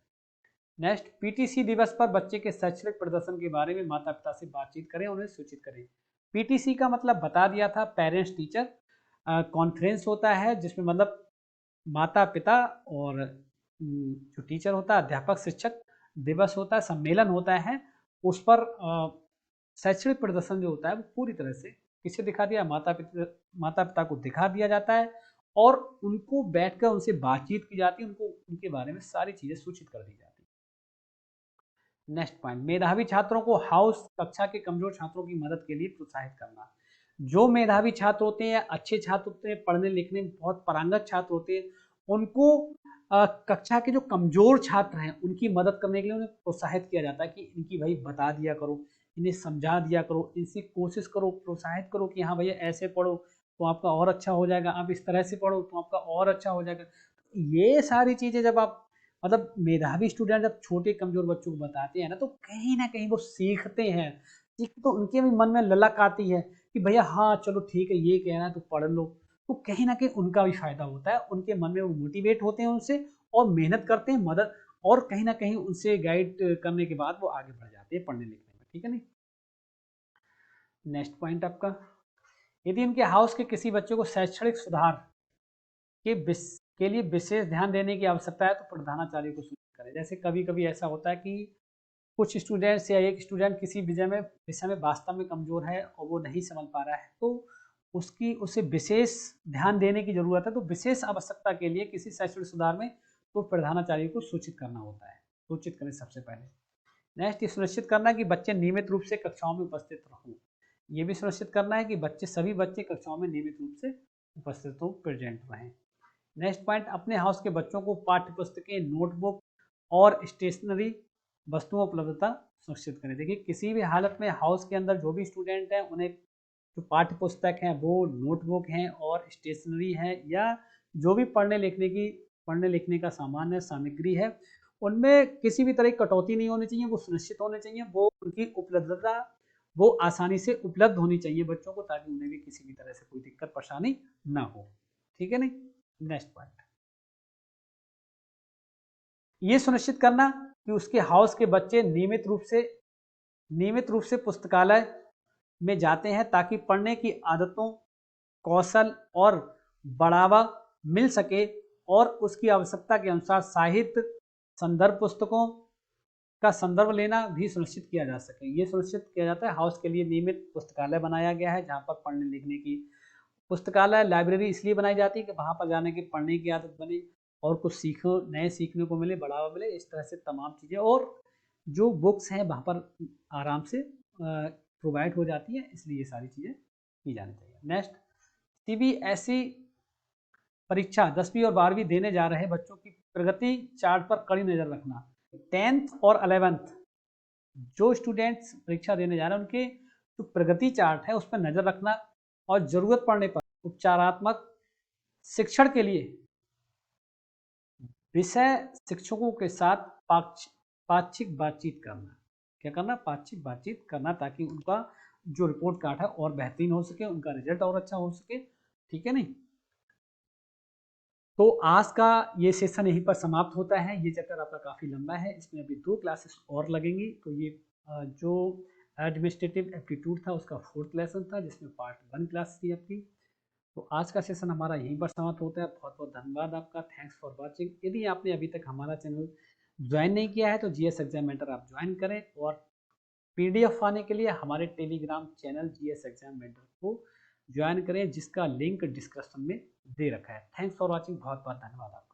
Speaker 1: नेक्स्ट, पीटीसी दिवस पर बच्चे के शैक्षणिक प्रदर्शन के बारे में माता पिता से बातचीत करें, उन्हें सूचित करें। पीटीसी का मतलब बता दिया था, पेरेंट्स टीचर कॉन्फ्रेंस होता है, जिसमें मतलब माता पिता और जो टीचर होता है, अध्यापक शिक्षक दिवस होता है, सम्मेलन होता है, उस पर शैक्षणिक प्रदर्शन जो होता है वो पूरी तरह से किसे दिखा दिया, माता पिता को दिखा दिया जाता है और उनको बैठकर उनसे बातचीत की जाती है, उनको उनके बारे में सारी चीजें सूचित कर दी जाती है। नेक्स्ट पॉइंट, मेधावी छात्रों को हाउस कक्षा के कमजोर छात्रों की मदद के लिए प्रोत्साहित करना। जो मेधावी छात्र होते हैं, अच्छे छात्र होते हैं, पढ़ने लिखने में बहुत पारंगत छात्र होते हैं, उनको कक्षा के जो कमजोर छात्र हैं उनकी मदद करने के लिए उन्हें प्रोत्साहित किया जाता है कि इनकी भाई बता दिया करो, इन्हें समझा दिया करो, इनसे कोशिश करो, प्रोत्साहित करो कि हाँ भैया ऐसे पढ़ो तो आपका और अच्छा हो जाएगा, आप इस तरह से पढ़ो तो आपका और अच्छा हो जाएगा। ये सारी चीजें जब आप मतलब मेधावी स्टूडेंट जब छोटे कमजोर बच्चों को बताते हैं ना, तो कहीं ना कहीं वो सीखते हैं, तो उनके भी मन में ललक आती है कि भैया हाँ चलो ठीक है, ये कहना है तो पढ़ लो, तो कहीं ना कहीं उनका भी फायदा होता है, उनके मन में वो मोटिवेट होते हैं उनसे और मेहनत करते हैं, मदद, और कहीं ना कहीं उनसे गाइड करने के बाद वो आगे बढ़ जाते हैं पढ़ने लिखने में। ठीक है नहीं। नेक्स्ट पॉइंट आपका, यदि उनके हाउस के किसी बच्चे को शैक्षणिक सुधार के लिए विशेष ध्यान देने की आवश्यकता है तो प्रधानाचार्य को सूचित करें। जैसे कभी कभी ऐसा होता है कि कुछ स्टूडेंट्स या एक स्टूडेंट किसी विषय में वास्तव में कमजोर है और वो नहीं समझ पा रहा है, तो उसे विशेष ध्यान देने की जरूरत है, तो विशेष आवश्यकता के लिए किसी शैक्षणिक सुधार में तो प्रधानाचार्य को सूचित करना होता है, सूचित करें सबसे पहले। नेक्स्ट, ये सुनिश्चित करना कि बच्चे नियमित रूप से कक्षाओं में उपस्थित हों। ये भी सुनिश्चित करना है कि सभी बच्चे कक्षाओं में नियमित रूप से उपस्थित हों, प्रेजेंट रहें। नेक्स्ट पॉइंट, अपने हाउस के बच्चों को पाठ्य पुस्तकें, नोटबुक और स्टेशनरी वस्तुओं उपलब्धता सुनिश्चित करें। देखिए किसी भी हालत में हाउस के अंदर जो भी स्टूडेंट हैं उन्हें जो पाठ्य पुस्तक हैं, वो नोटबुक हैं और स्टेशनरी है, या जो भी पढ़ने लिखने का सामान है, सामग्री है, उनमें किसी भी तरह की कटौती नहीं होनी चाहिए, वो सुनिश्चित होने चाहिए, वो उनकी उपलब्धता वो आसानी से उपलब्ध होनी चाहिए बच्चों को, ताकि उन्हें भी किसी भी तरह से कोई दिक्कत परेशानी ना हो। ठीक है नहीं। नेक्स्ट पॉइंट, ये सुनिश्चित करना कि उसके हाउस के बच्चे नियमित रूप से पुस्तकालय में जाते हैं, ताकि पढ़ने की आदतों, कौशल और बढ़ावा मिल सके और उसकी आवश्यकता के अनुसार साहित्य संदर्भ पुस्तकों का संदर्भ लेना भी सुनिश्चित किया जा सके। ये सुनिश्चित किया जाता है, हाउस के लिए नियमित पुस्तकालय बनाया गया है, जहाँ पर पढ़ने लिखने की पुस्तकालय, लाइब्रेरी इसलिए बनाई जाती है कि वहाँ पर जाने की पढ़ने की आदत बने और कुछ नए सीखने को मिले, बढ़ावा मिले, इस तरह से तमाम चीज़ें, और जो बुक्स हैं वहाँ पर आराम से प्रोवाइड हो जाती है, इसलिए ये सारी चीज़ें की जानी चाहिए। नेक्स्ट, सीबीएसई परीक्षा 10वीं और 12वीं देने जा रहे बच्चों की प्रगति चार्ट पर कड़ी नज़र रखना। 10th और 11th जो स्टूडेंट्स परीक्षा देने जा रहे हैं उनके जो प्रगति चार्ट है उस पर नज़र रखना और ज़रूरत पड़ने पर उपचारात्मक शिक्षण के लिए विषय शिक्षकों के साथ पाक्षिक बातचीत करना। क्या करना? पाक्षिक बातचीत करना, ताकि उनका जो रिपोर्ट कार्ड है और बेहतरीन हो सके, उनका रिजल्ट और अच्छा हो सके। ठीक है नहीं। तो आज का ये सेशन यहीं पर समाप्त होता है। ये चैप्टर आपका काफ़ी लंबा है, इसमें अभी 2 क्लासेस और लगेंगी। तो ये जो एडमिनिस्ट्रेटिव एप्टीट्यूड था उसका 4th लेसन था, जिसमें पार्ट 1 क्लास थी आपकी। तो आज का सेशन हमारा यहीं पर समाप्त होता है। बहुत बहुत धन्यवाद आपका। Thanks for watching. यदि आपने अभी तक हमारा चैनल ज्वाइन नहीं किया है तो जीएस एग्जाम मेंटर आप ज्वाइन करें, और पीडीएफ पाने के लिए हमारे Telegram channel GS exam mentor को ज्वाइन करें, जिसका लिंक डिस्क्रिप्शन में दे रखा है। Thanks for watching. बहुत बहुत धन्यवाद आपका।